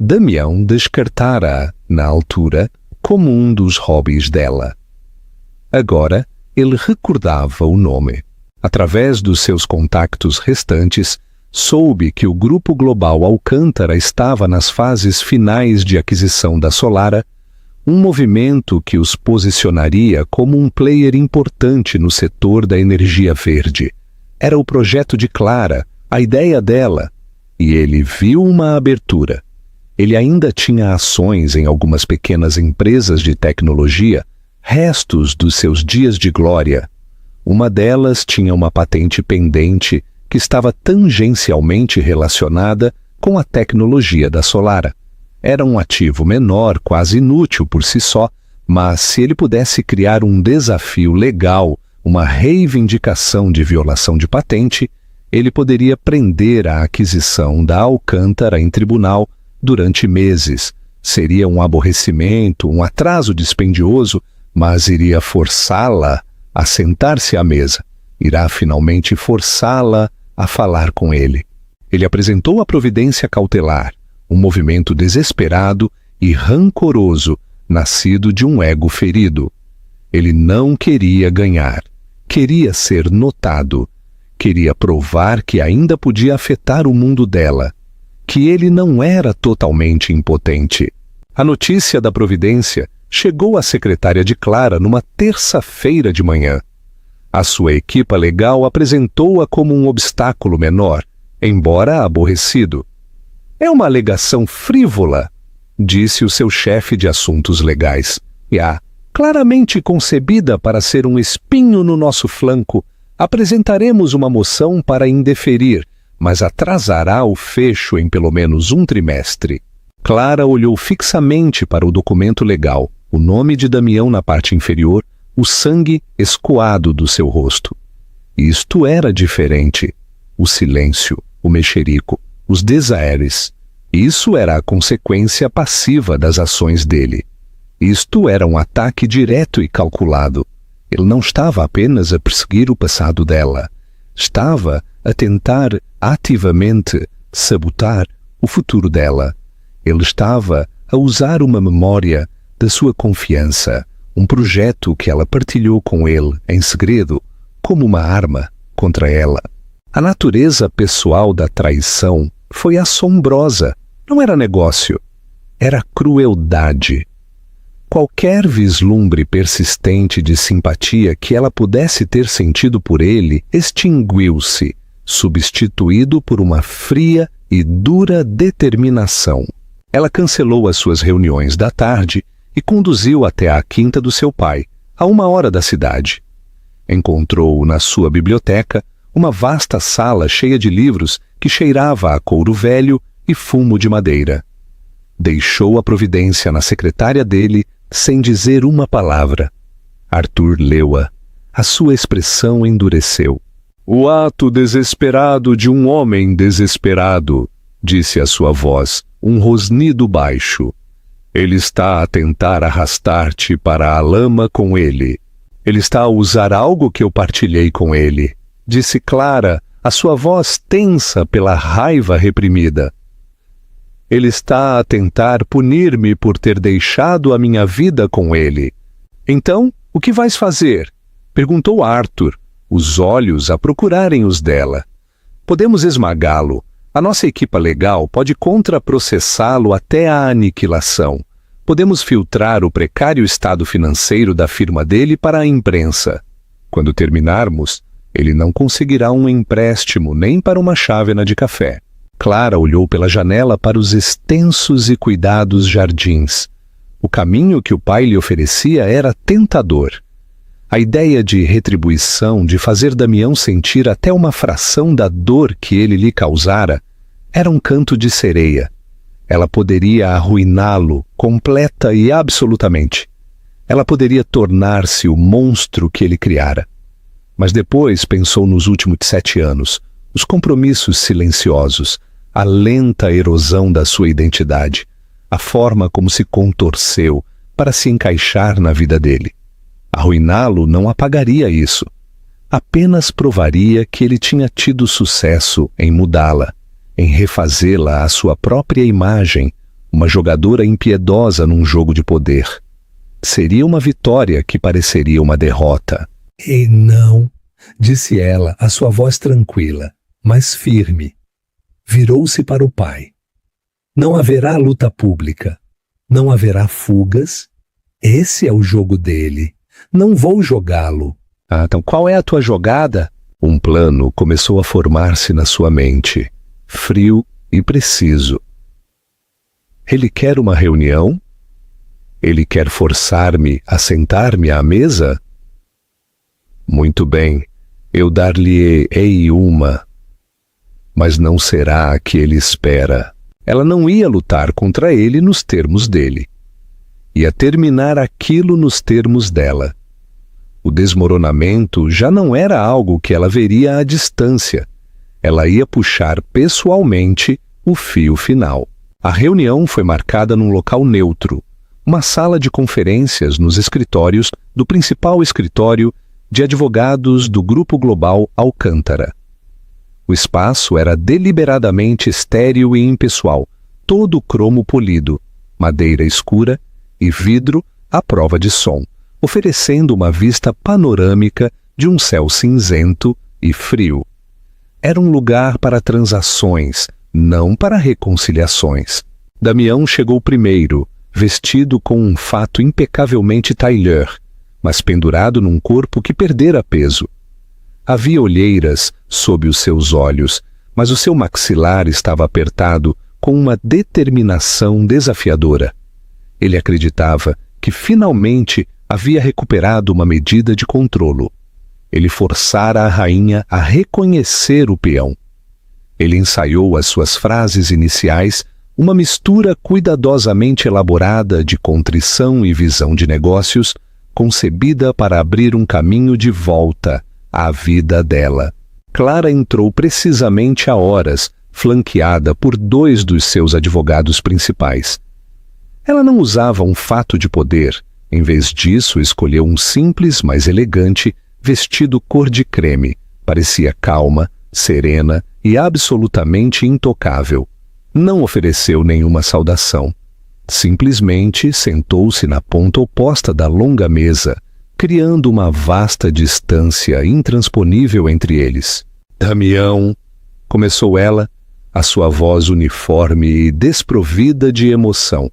Damião descartara-a, na altura, como um dos hobbies dela. Agora, ele recordava o nome. Através dos seus contactos restantes, soube que o Grupo Global Alcântara estava nas fases finais de aquisição da Solara, um movimento que os posicionaria como um player importante no setor da energia verde. Era o projeto de Clara, a ideia dela, e ele viu uma abertura. Ele ainda tinha ações em algumas pequenas empresas de tecnologia, restos dos seus dias de glória. Uma delas tinha uma patente pendente que estava tangencialmente relacionada com a tecnologia da Solara. Era um ativo menor, quase inútil por si só, mas se ele pudesse criar um desafio legal, uma reivindicação de violação de patente, ele poderia prender a aquisição da Alcântara em tribunal durante meses. Seria um aborrecimento, um atraso dispendioso, mas iria forçá-la a sentar-se à mesa. Irá finalmente forçá-la a falar com ele. Ele apresentou a providência cautelar, um movimento desesperado e rancoroso, nascido de um ego ferido. Ele não queria ganhar, queria ser notado, queria provar que ainda podia afetar o mundo dela, que ele não era totalmente impotente. A notícia da providência chegou à secretária de Clara numa terça-feira de manhã. A sua equipa legal apresentou-a como um obstáculo menor, embora aborrecido. É uma alegação frívola, disse o seu chefe de assuntos legais. E claramente concebida para ser um espinho no nosso flanco, apresentaremos uma moção para indeferir, mas atrasará o fecho em pelo menos um trimestre. Clara olhou fixamente para o documento legal, o nome de Damião na parte inferior, o sangue escoado do seu rosto. Isto era diferente. O silêncio, o mexerico, os desaires. Isso era a consequência passiva das ações dele. Isto era um ataque direto e calculado. Ele não estava apenas a perseguir o passado dela. Estava a tentar ativamente sabotar o futuro dela. Ele estava a usar uma memória da sua confiança, um projeto que ela partilhou com ele em segredo, como uma arma contra ela. A natureza pessoal da traição foi assombrosa. Não era negócio, era crueldade. Qualquer vislumbre persistente de simpatia que ela pudesse ter sentido por ele extinguiu-se, substituído por uma fria e dura determinação. Ela cancelou as suas reuniões da tarde e conduziu até à quinta do seu pai, a 1 hora da cidade. Encontrou na sua biblioteca uma vasta sala cheia de livros que cheirava a couro velho e fumo de madeira. Deixou a providência na secretária dele sem dizer uma palavra. Arthur leu-a. A sua expressão endureceu. O ato desesperado de um homem desesperado, disse a sua voz, um rosnido baixo. Ele está a tentar arrastar-te para a lama com ele. Ele está a usar algo que eu partilhei com ele, disse Clara, a sua voz tensa pela raiva reprimida. Ele está a tentar punir-me por ter deixado a minha vida com ele. Então, o que vais fazer? Perguntou Arthur, os olhos a procurarem os dela. Podemos esmagá-lo. A nossa equipa legal pode contraprocessá-lo até a aniquilação. Podemos filtrar o precário estado financeiro da firma dele para a imprensa. Quando terminarmos, ele não conseguirá um empréstimo nem para uma chávena de café. Clara olhou pela janela para os extensos e cuidados jardins. O caminho que o pai lhe oferecia era tentador. A ideia de retribuição, de fazer Damião sentir até uma fração da dor que ele lhe causara, era um canto de sereia. Ela poderia arruiná-lo completa e absolutamente. Ela poderia tornar-se o monstro que ele criara. Mas depois pensou nos últimos 7 anos, os compromissos silenciosos, a lenta erosão da sua identidade, a forma como se contorceu para se encaixar na vida dele. Arruiná-lo não apagaria isso. Apenas provaria que ele tinha tido sucesso em mudá-la, em refazê-la à sua própria imagem, uma jogadora impiedosa num jogo de poder. Seria uma vitória que pareceria uma derrota. E não, disse ela, a sua voz tranquila, mas firme. Virou-se para o pai. Não haverá luta pública. Não haverá fugas. Esse é o jogo dele. Não vou jogá-lo. Então qual é a tua jogada? Um plano começou a formar-se na sua mente, frio e preciso. Ele quer uma reunião? Ele quer forçar-me a sentar-me à mesa? Muito bem, eu dar-lhe-ei uma, mas não será a que ele espera. Ela não ia lutar contra ele nos termos dele. Ia terminar aquilo nos termos dela. O desmoronamento já não era algo que ela veria à distância. Ela ia puxar pessoalmente o fio final. A reunião foi marcada num local neutro, uma sala de conferências nos escritórios do principal escritório de advogados do Grupo Global Alcântara. O espaço era deliberadamente estéril e impessoal, todo cromo polido, madeira escura e vidro à prova de som, oferecendo uma vista panorâmica de um céu cinzento e frio. Era um lugar para transações, não para reconciliações. Damião chegou primeiro, vestido com um fato impecavelmente tailleur, mas pendurado num corpo que perdera peso. Havia olheiras sob os seus olhos, mas o seu maxilar estava apertado com uma determinação desafiadora. Ele acreditava que finalmente havia recuperado uma medida de controlo. Ele forçara a rainha a reconhecer o peão. Ele ensaiou as suas frases iniciais, uma mistura cuidadosamente elaborada de contrição e visão de negócios, concebida para abrir um caminho de volta à vida dela. Clara entrou precisamente a horas, flanqueada por 2 dos seus advogados principais. Ela não usava um fato de poder. Em vez disso, escolheu um simples, mas elegante, vestido cor de creme. Parecia calma, serena e absolutamente intocável. Não ofereceu nenhuma saudação. Simplesmente sentou-se na ponta oposta da longa mesa, criando uma vasta distância intransponível entre eles. Damião, começou ela, a sua voz uniforme e desprovida de emoção.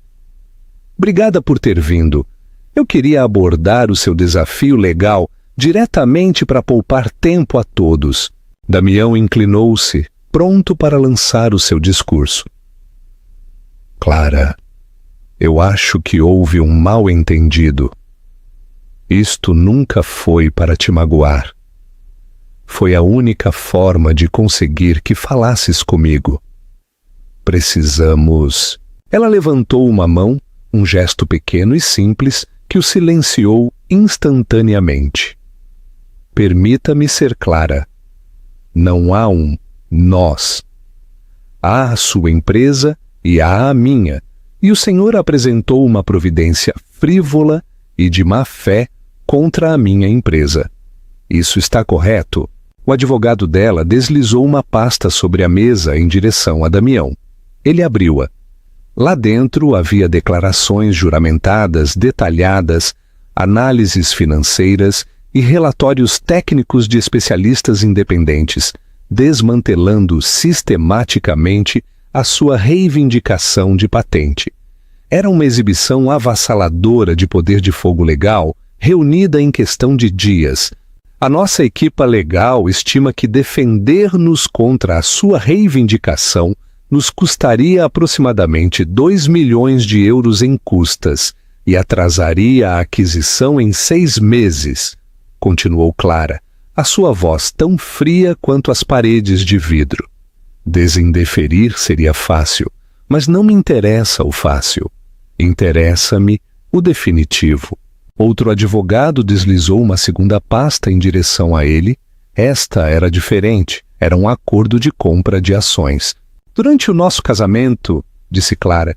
Obrigada por ter vindo. Eu queria abordar o seu desafio legal diretamente para poupar tempo a todos. Damião inclinou-se, pronto para lançar o seu discurso. Clara, eu acho que houve um mal-entendido. Isto nunca foi para te magoar. Foi a única forma de conseguir que falasses comigo. Precisamos... Ela levantou uma mão, um gesto pequeno e simples que o silenciou instantaneamente. Permita-me ser clara. Não há um nós. Há a sua empresa e há a minha, E o senhor apresentou uma providência frívola e de má fé contra a minha empresa. Isso está correto? O advogado dela deslizou uma pasta sobre a mesa em direção a Damião. Ele abriu-a. Lá dentro havia declarações juramentadas detalhadas, análises financeiras e relatórios técnicos de especialistas independentes, desmantelando sistematicamente a sua reivindicação de patente. Era uma exibição avassaladora de poder de fogo legal, reunida em questão de dias. A nossa equipa legal estima que defender-nos contra a sua reivindicação nos custaria aproximadamente 2 milhões de euros em custas e atrasaria a aquisição em 6 meses, continuou Clara, a sua voz tão fria quanto as paredes de vidro. Desindeferir seria fácil, mas não me interessa o fácil. Interessa-me o definitivo. Outro advogado deslizou uma segunda pasta em direção a ele. Esta era diferente, era um acordo de compra de ações. Durante o nosso casamento, disse Clara,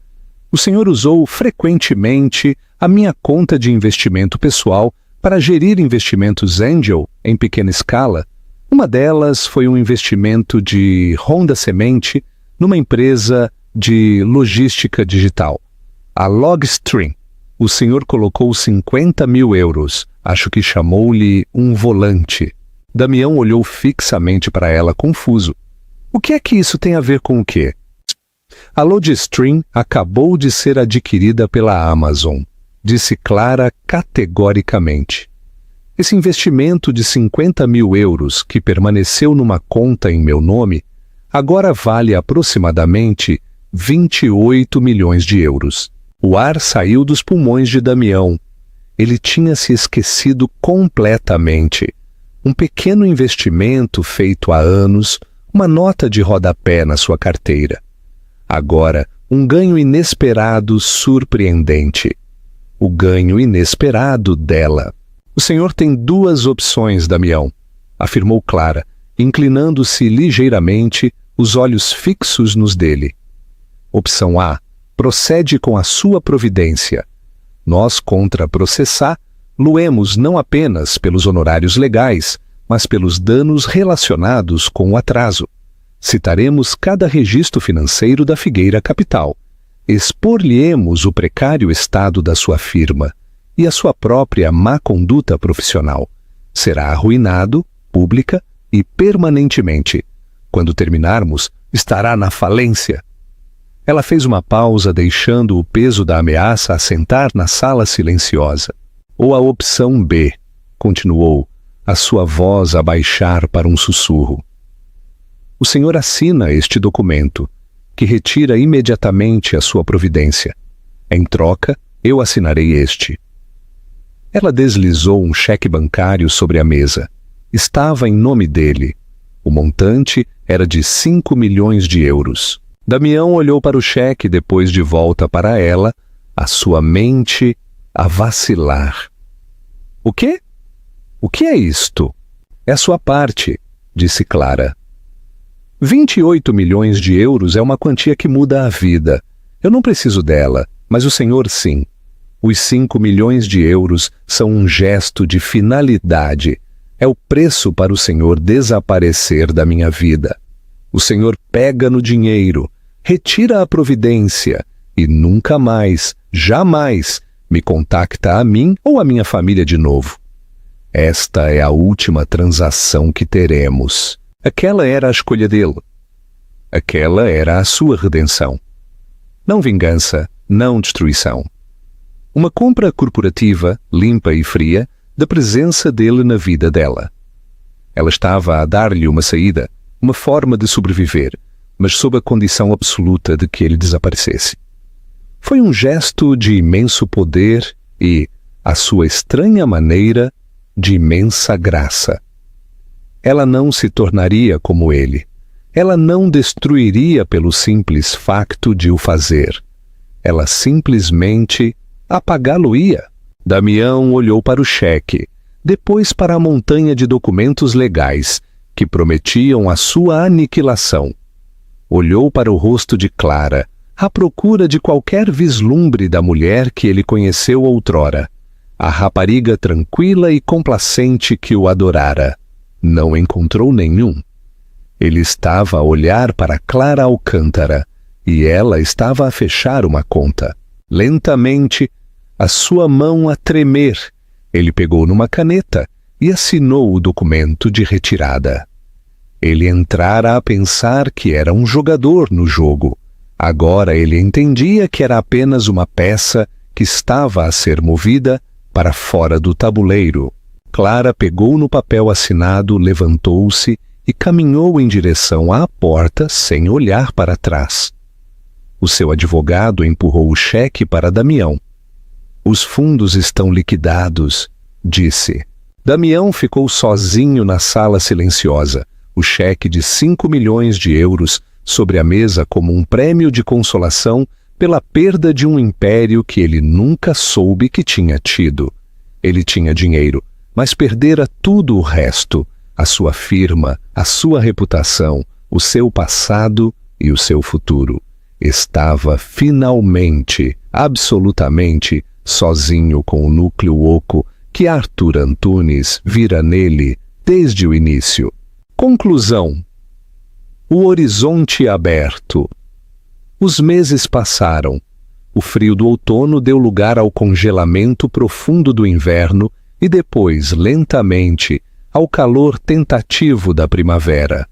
o senhor usou frequentemente a minha conta de investimento pessoal para gerir investimentos angel em pequena escala. Uma delas foi um investimento de Honda Semente numa empresa de logística digital, a Logstream. O senhor colocou 50 mil euros, acho que chamou-lhe um volante. Damião olhou fixamente para ela, confuso. O que é que isso tem a ver com o quê? A Logstream acabou de ser adquirida pela Amazon, disse Clara categoricamente. Esse investimento de 50 mil euros que permaneceu numa conta em meu nome, agora vale aproximadamente 28 milhões de euros. O ar saiu dos pulmões de Damião. Ele tinha se esquecido completamente. Um pequeno investimento feito há anos, uma nota de rodapé na sua carteira. Agora, um ganho inesperado surpreendente. O ganho inesperado dela. O senhor tem 2 opções, Damião, afirmou Clara, inclinando-se ligeiramente, os olhos fixos nos dele. Opção A. Procede com a sua providência. Nós, contra processar, luemos não apenas pelos honorários legais, mas pelos danos relacionados com o atraso. Citaremos cada registro financeiro da Figueira Capital. Expor-lhe-emos o precário estado da sua firma e a sua própria má conduta profissional. Será arruinado, pública e permanentemente. Quando terminarmos, estará na falência. Ela fez uma pausa, deixando o peso da ameaça assentar na sala silenciosa. Ou a opção B, continuou, a sua voz a baixar para um sussurro. O senhor assina este documento, que retira imediatamente a sua providência. Em troca, eu assinarei este. Ela deslizou um cheque bancário sobre a mesa. Estava em nome dele. O montante era de 5 milhões de euros. Damião olhou para o cheque depois de volta para ela, a sua mente a vacilar. O quê? O que é isto? É sua parte, disse Clara. 28 milhões de euros é uma quantia que muda a vida. Eu não preciso dela, mas o senhor sim. Os 5 milhões de euros são um gesto de finalidade. É o preço para o senhor desaparecer da minha vida. O senhor pega no dinheiro, retira a providência e nunca mais, jamais, me contacta a mim ou a minha família de novo. Esta é a última transação que teremos. Aquela era a escolha dele. Aquela era a sua redenção. Não vingança, não destruição. Uma compra corporativa, limpa e fria, da presença dele na vida dela. Ela estava a dar-lhe uma saída, uma forma de sobreviver, mas sob a condição absoluta de que ele desaparecesse. Foi um gesto de imenso poder e, à sua estranha maneira, de imensa graça. Ela não se tornaria como ele. Ela não destruiria pelo simples facto de o fazer. Ela simplesmente apagá-lo-ia. Damião olhou para o cheque, depois para a montanha de documentos legais que prometiam a sua aniquilação. Olhou para o rosto de Clara, à procura de qualquer vislumbre da mulher que ele conheceu outrora, a rapariga tranquila e complacente que o adorara. Não encontrou nenhum. Ele estava a olhar para Clara Alcântara, e ela estava a fechar uma conta. Lentamente, a sua mão a tremer, ele pegou numa caneta e assinou o documento de retirada. Ele entrara a pensar que era um jogador no jogo. Agora ele entendia que era apenas uma peça que estava a ser movida para fora do tabuleiro. Clara pegou no papel assinado, levantou-se e caminhou em direção à porta sem olhar para trás. O seu advogado empurrou o cheque para Damião. Os fundos estão liquidados, disse. Damião ficou sozinho na sala silenciosa, o cheque de 5 milhões de euros sobre a mesa como um prêmio de consolação pela perda de um império que ele nunca soube que tinha tido. Ele tinha dinheiro, mas perdera tudo o resto, a sua firma, a sua reputação, o seu passado e o seu futuro. Estava finalmente, absolutamente, sozinho com o núcleo oco que Arthur Antunes vira nele desde o início. Conclusão. O horizonte aberto. Os meses passaram. O frio do outono deu lugar ao congelamento profundo do inverno e depois, lentamente, ao calor tentativo da primavera.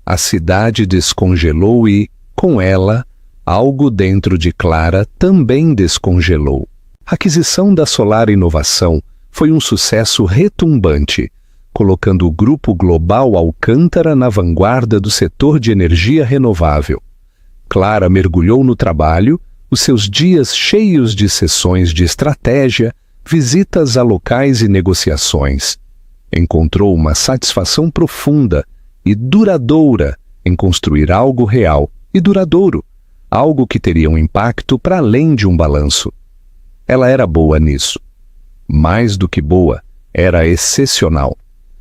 A cidade descongelou e, com ela, algo dentro de Clara também descongelou. A aquisição da Solar Inovação foi um sucesso retumbante, colocando o Grupo Global Alcântara na vanguarda do setor de energia renovável. Clara mergulhou no trabalho, os seus dias cheios de sessões de estratégia, visitas a locais e negociações. Encontrou uma satisfação profunda e duradoura em construir algo real e duradouro, algo que teria um impacto para além de um balanço. Ela era boa nisso. Mais do que boa, era excepcional.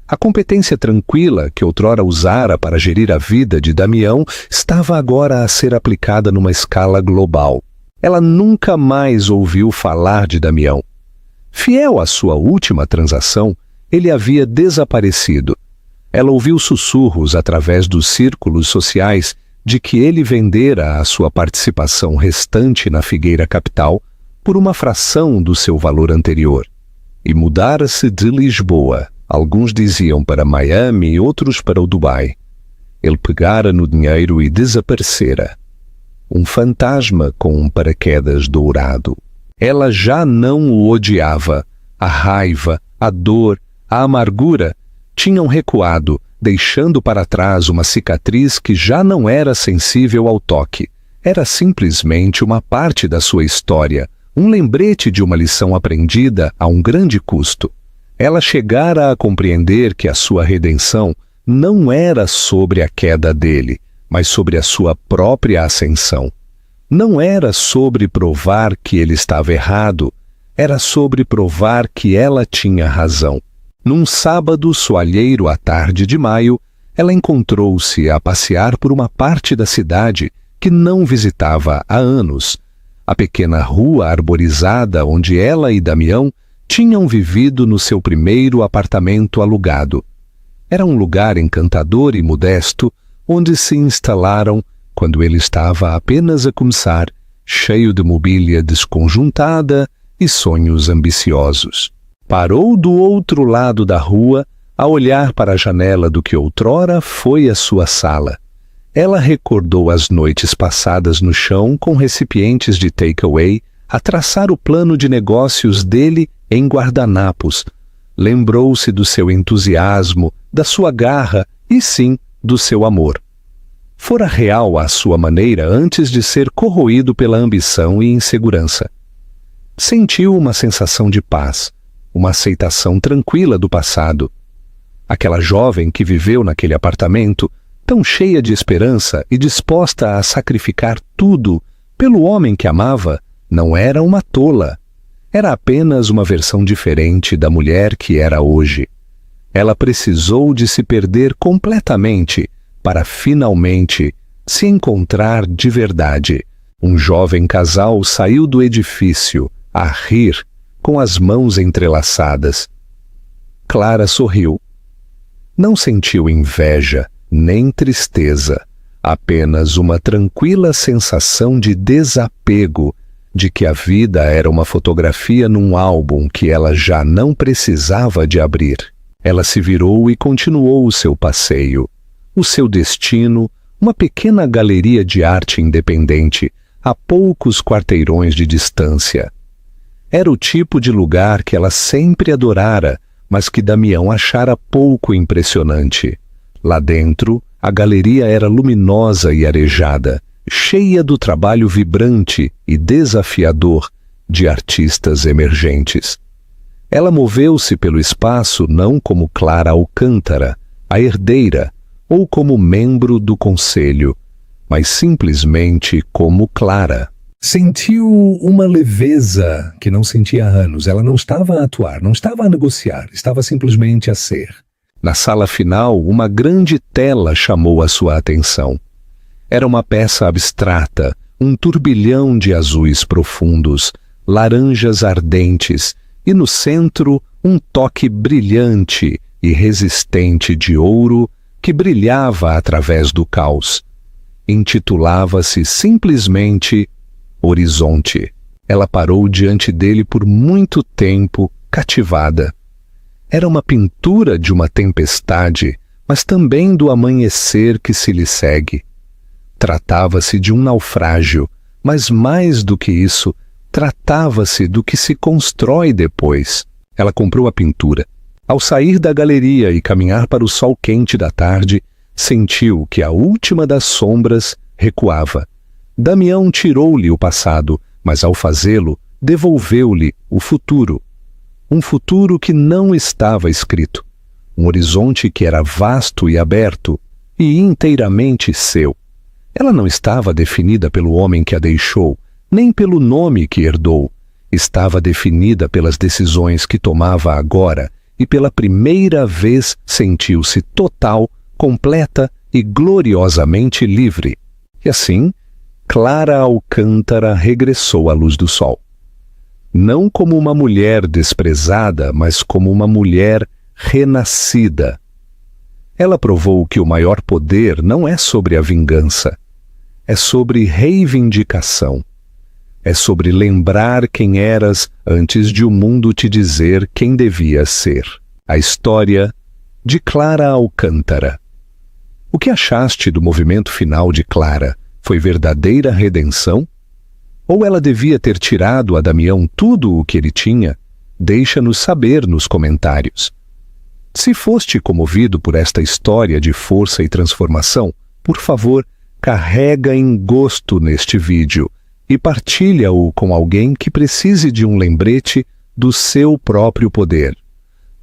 A competência tranquila que outrora usara para gerir a vida de Damião estava agora a ser aplicada numa escala global. Ela nunca mais ouviu falar de Damião. Fiel à sua última transação, ele havia desaparecido. Ela ouviu sussurros através dos círculos sociais de que ele vendera a sua participação restante na Figueira Capital por uma fração do seu valor anterior. E mudara-se de Lisboa. Alguns diziam para Miami e outros para o Dubai. Ele pegara no dinheiro e desaparecera. Um fantasma com um paraquedas dourado. Ela já não o odiava. A raiva, a dor, a amargura tinham recuado, deixando para trás uma cicatriz que já não era sensível ao toque. Era simplesmente uma parte da sua história, um lembrete de uma lição aprendida a um grande custo. Ela chegara a compreender que a sua redenção não era sobre a queda dele, mas sobre a sua própria ascensão. Não era sobre provar que ele estava errado, era sobre provar que ela tinha razão. Num sábado soalheiro à tarde de maio, ela encontrou-se a passear por uma parte da cidade que não visitava há anos, a pequena rua arborizada onde ela e Damião tinham vivido no seu primeiro apartamento alugado. Era um lugar encantador e modesto, onde se instalaram quando ele estava apenas a começar, cheio de mobília desconjuntada e sonhos ambiciosos. Parou do outro lado da rua, a olhar para a janela do que outrora foi a sua sala. Ela recordou as noites passadas no chão com recipientes de takeaway, a traçar o plano de negócios dele em guardanapos. Lembrou-se do seu entusiasmo, da sua garra e, sim, do seu amor. Fora real à sua maneira antes de ser corroído pela ambição e insegurança. Sentiu uma sensação de paz, uma aceitação tranquila do passado. Aquela jovem que viveu naquele apartamento, tão cheia de esperança e disposta a sacrificar tudo pelo homem que amava, não era uma tola. Era apenas uma versão diferente da mulher que era hoje. Ela precisou de se perder completamente para finalmente se encontrar de verdade. Um jovem casal saiu do edifício, a rir, com as mãos entrelaçadas. Clara sorriu. Não sentiu inveja, nem tristeza, apenas uma tranquila sensação de desapego, de que a vida era uma fotografia num álbum que ela já não precisava de abrir. Ela se virou e continuou o seu passeio. O seu destino, uma pequena galeria de arte independente, a poucos quarteirões de distância. Era o tipo de lugar que ela sempre adorara, mas que Damião achara pouco impressionante. Lá dentro, a galeria era luminosa e arejada, cheia do trabalho vibrante e desafiador de artistas emergentes. Ela moveu-se pelo espaço não como Clara Alcântara, a herdeira, ou como membro do conselho, mas simplesmente como Clara. Sentiu uma leveza que não sentia há anos. Ela não estava a atuar, não estava a negociar, estava simplesmente a ser. Na sala final, uma grande tela chamou a sua atenção. Era uma peça abstrata, um turbilhão de azuis profundos, laranjas ardentes, e no centro um toque brilhante e resistente de ouro que brilhava através do caos. Intitulava-se simplesmente Horizonte. Ela parou diante dele por muito tempo, cativada. Era uma pintura de uma tempestade, mas também do amanhecer que se lhe segue. Tratava-se de um naufrágio, mas mais do que isso, tratava-se do que se constrói depois. Ela comprou a pintura. Ao sair da galeria e caminhar para o sol quente da tarde, sentiu que a última das sombras recuava. Damião tirou-lhe o passado, mas ao fazê-lo, devolveu-lhe o futuro. Um futuro que não estava escrito. Um horizonte que era vasto e aberto, e inteiramente seu. Ela não estava definida pelo homem que a deixou, nem pelo nome que herdou. Estava definida pelas decisões que tomava agora, e pela primeira vez sentiu-se total, completa e gloriosamente livre. E assim, Clara Alcântara regressou à luz do sol. Não como uma mulher desprezada, mas como uma mulher renascida. Ela provou que o maior poder não é sobre a vingança, é sobre reivindicação. É sobre lembrar quem eras antes de o mundo te dizer quem devias ser. A história de Clara Alcântara. O que achaste do movimento final de Clara? Foi verdadeira redenção? Ou ela devia ter tirado a Damião tudo o que ele tinha? Deixa-nos saber nos comentários. Se foste comovido por esta história de força e transformação, por favor, carrega em gosto neste vídeo e partilha-o com alguém que precise de um lembrete do seu próprio poder.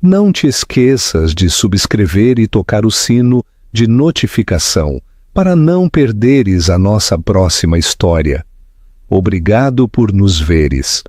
Não te esqueças de subscrever e tocar o sino de notificação para não perderes a nossa próxima história. Obrigado por nos veres.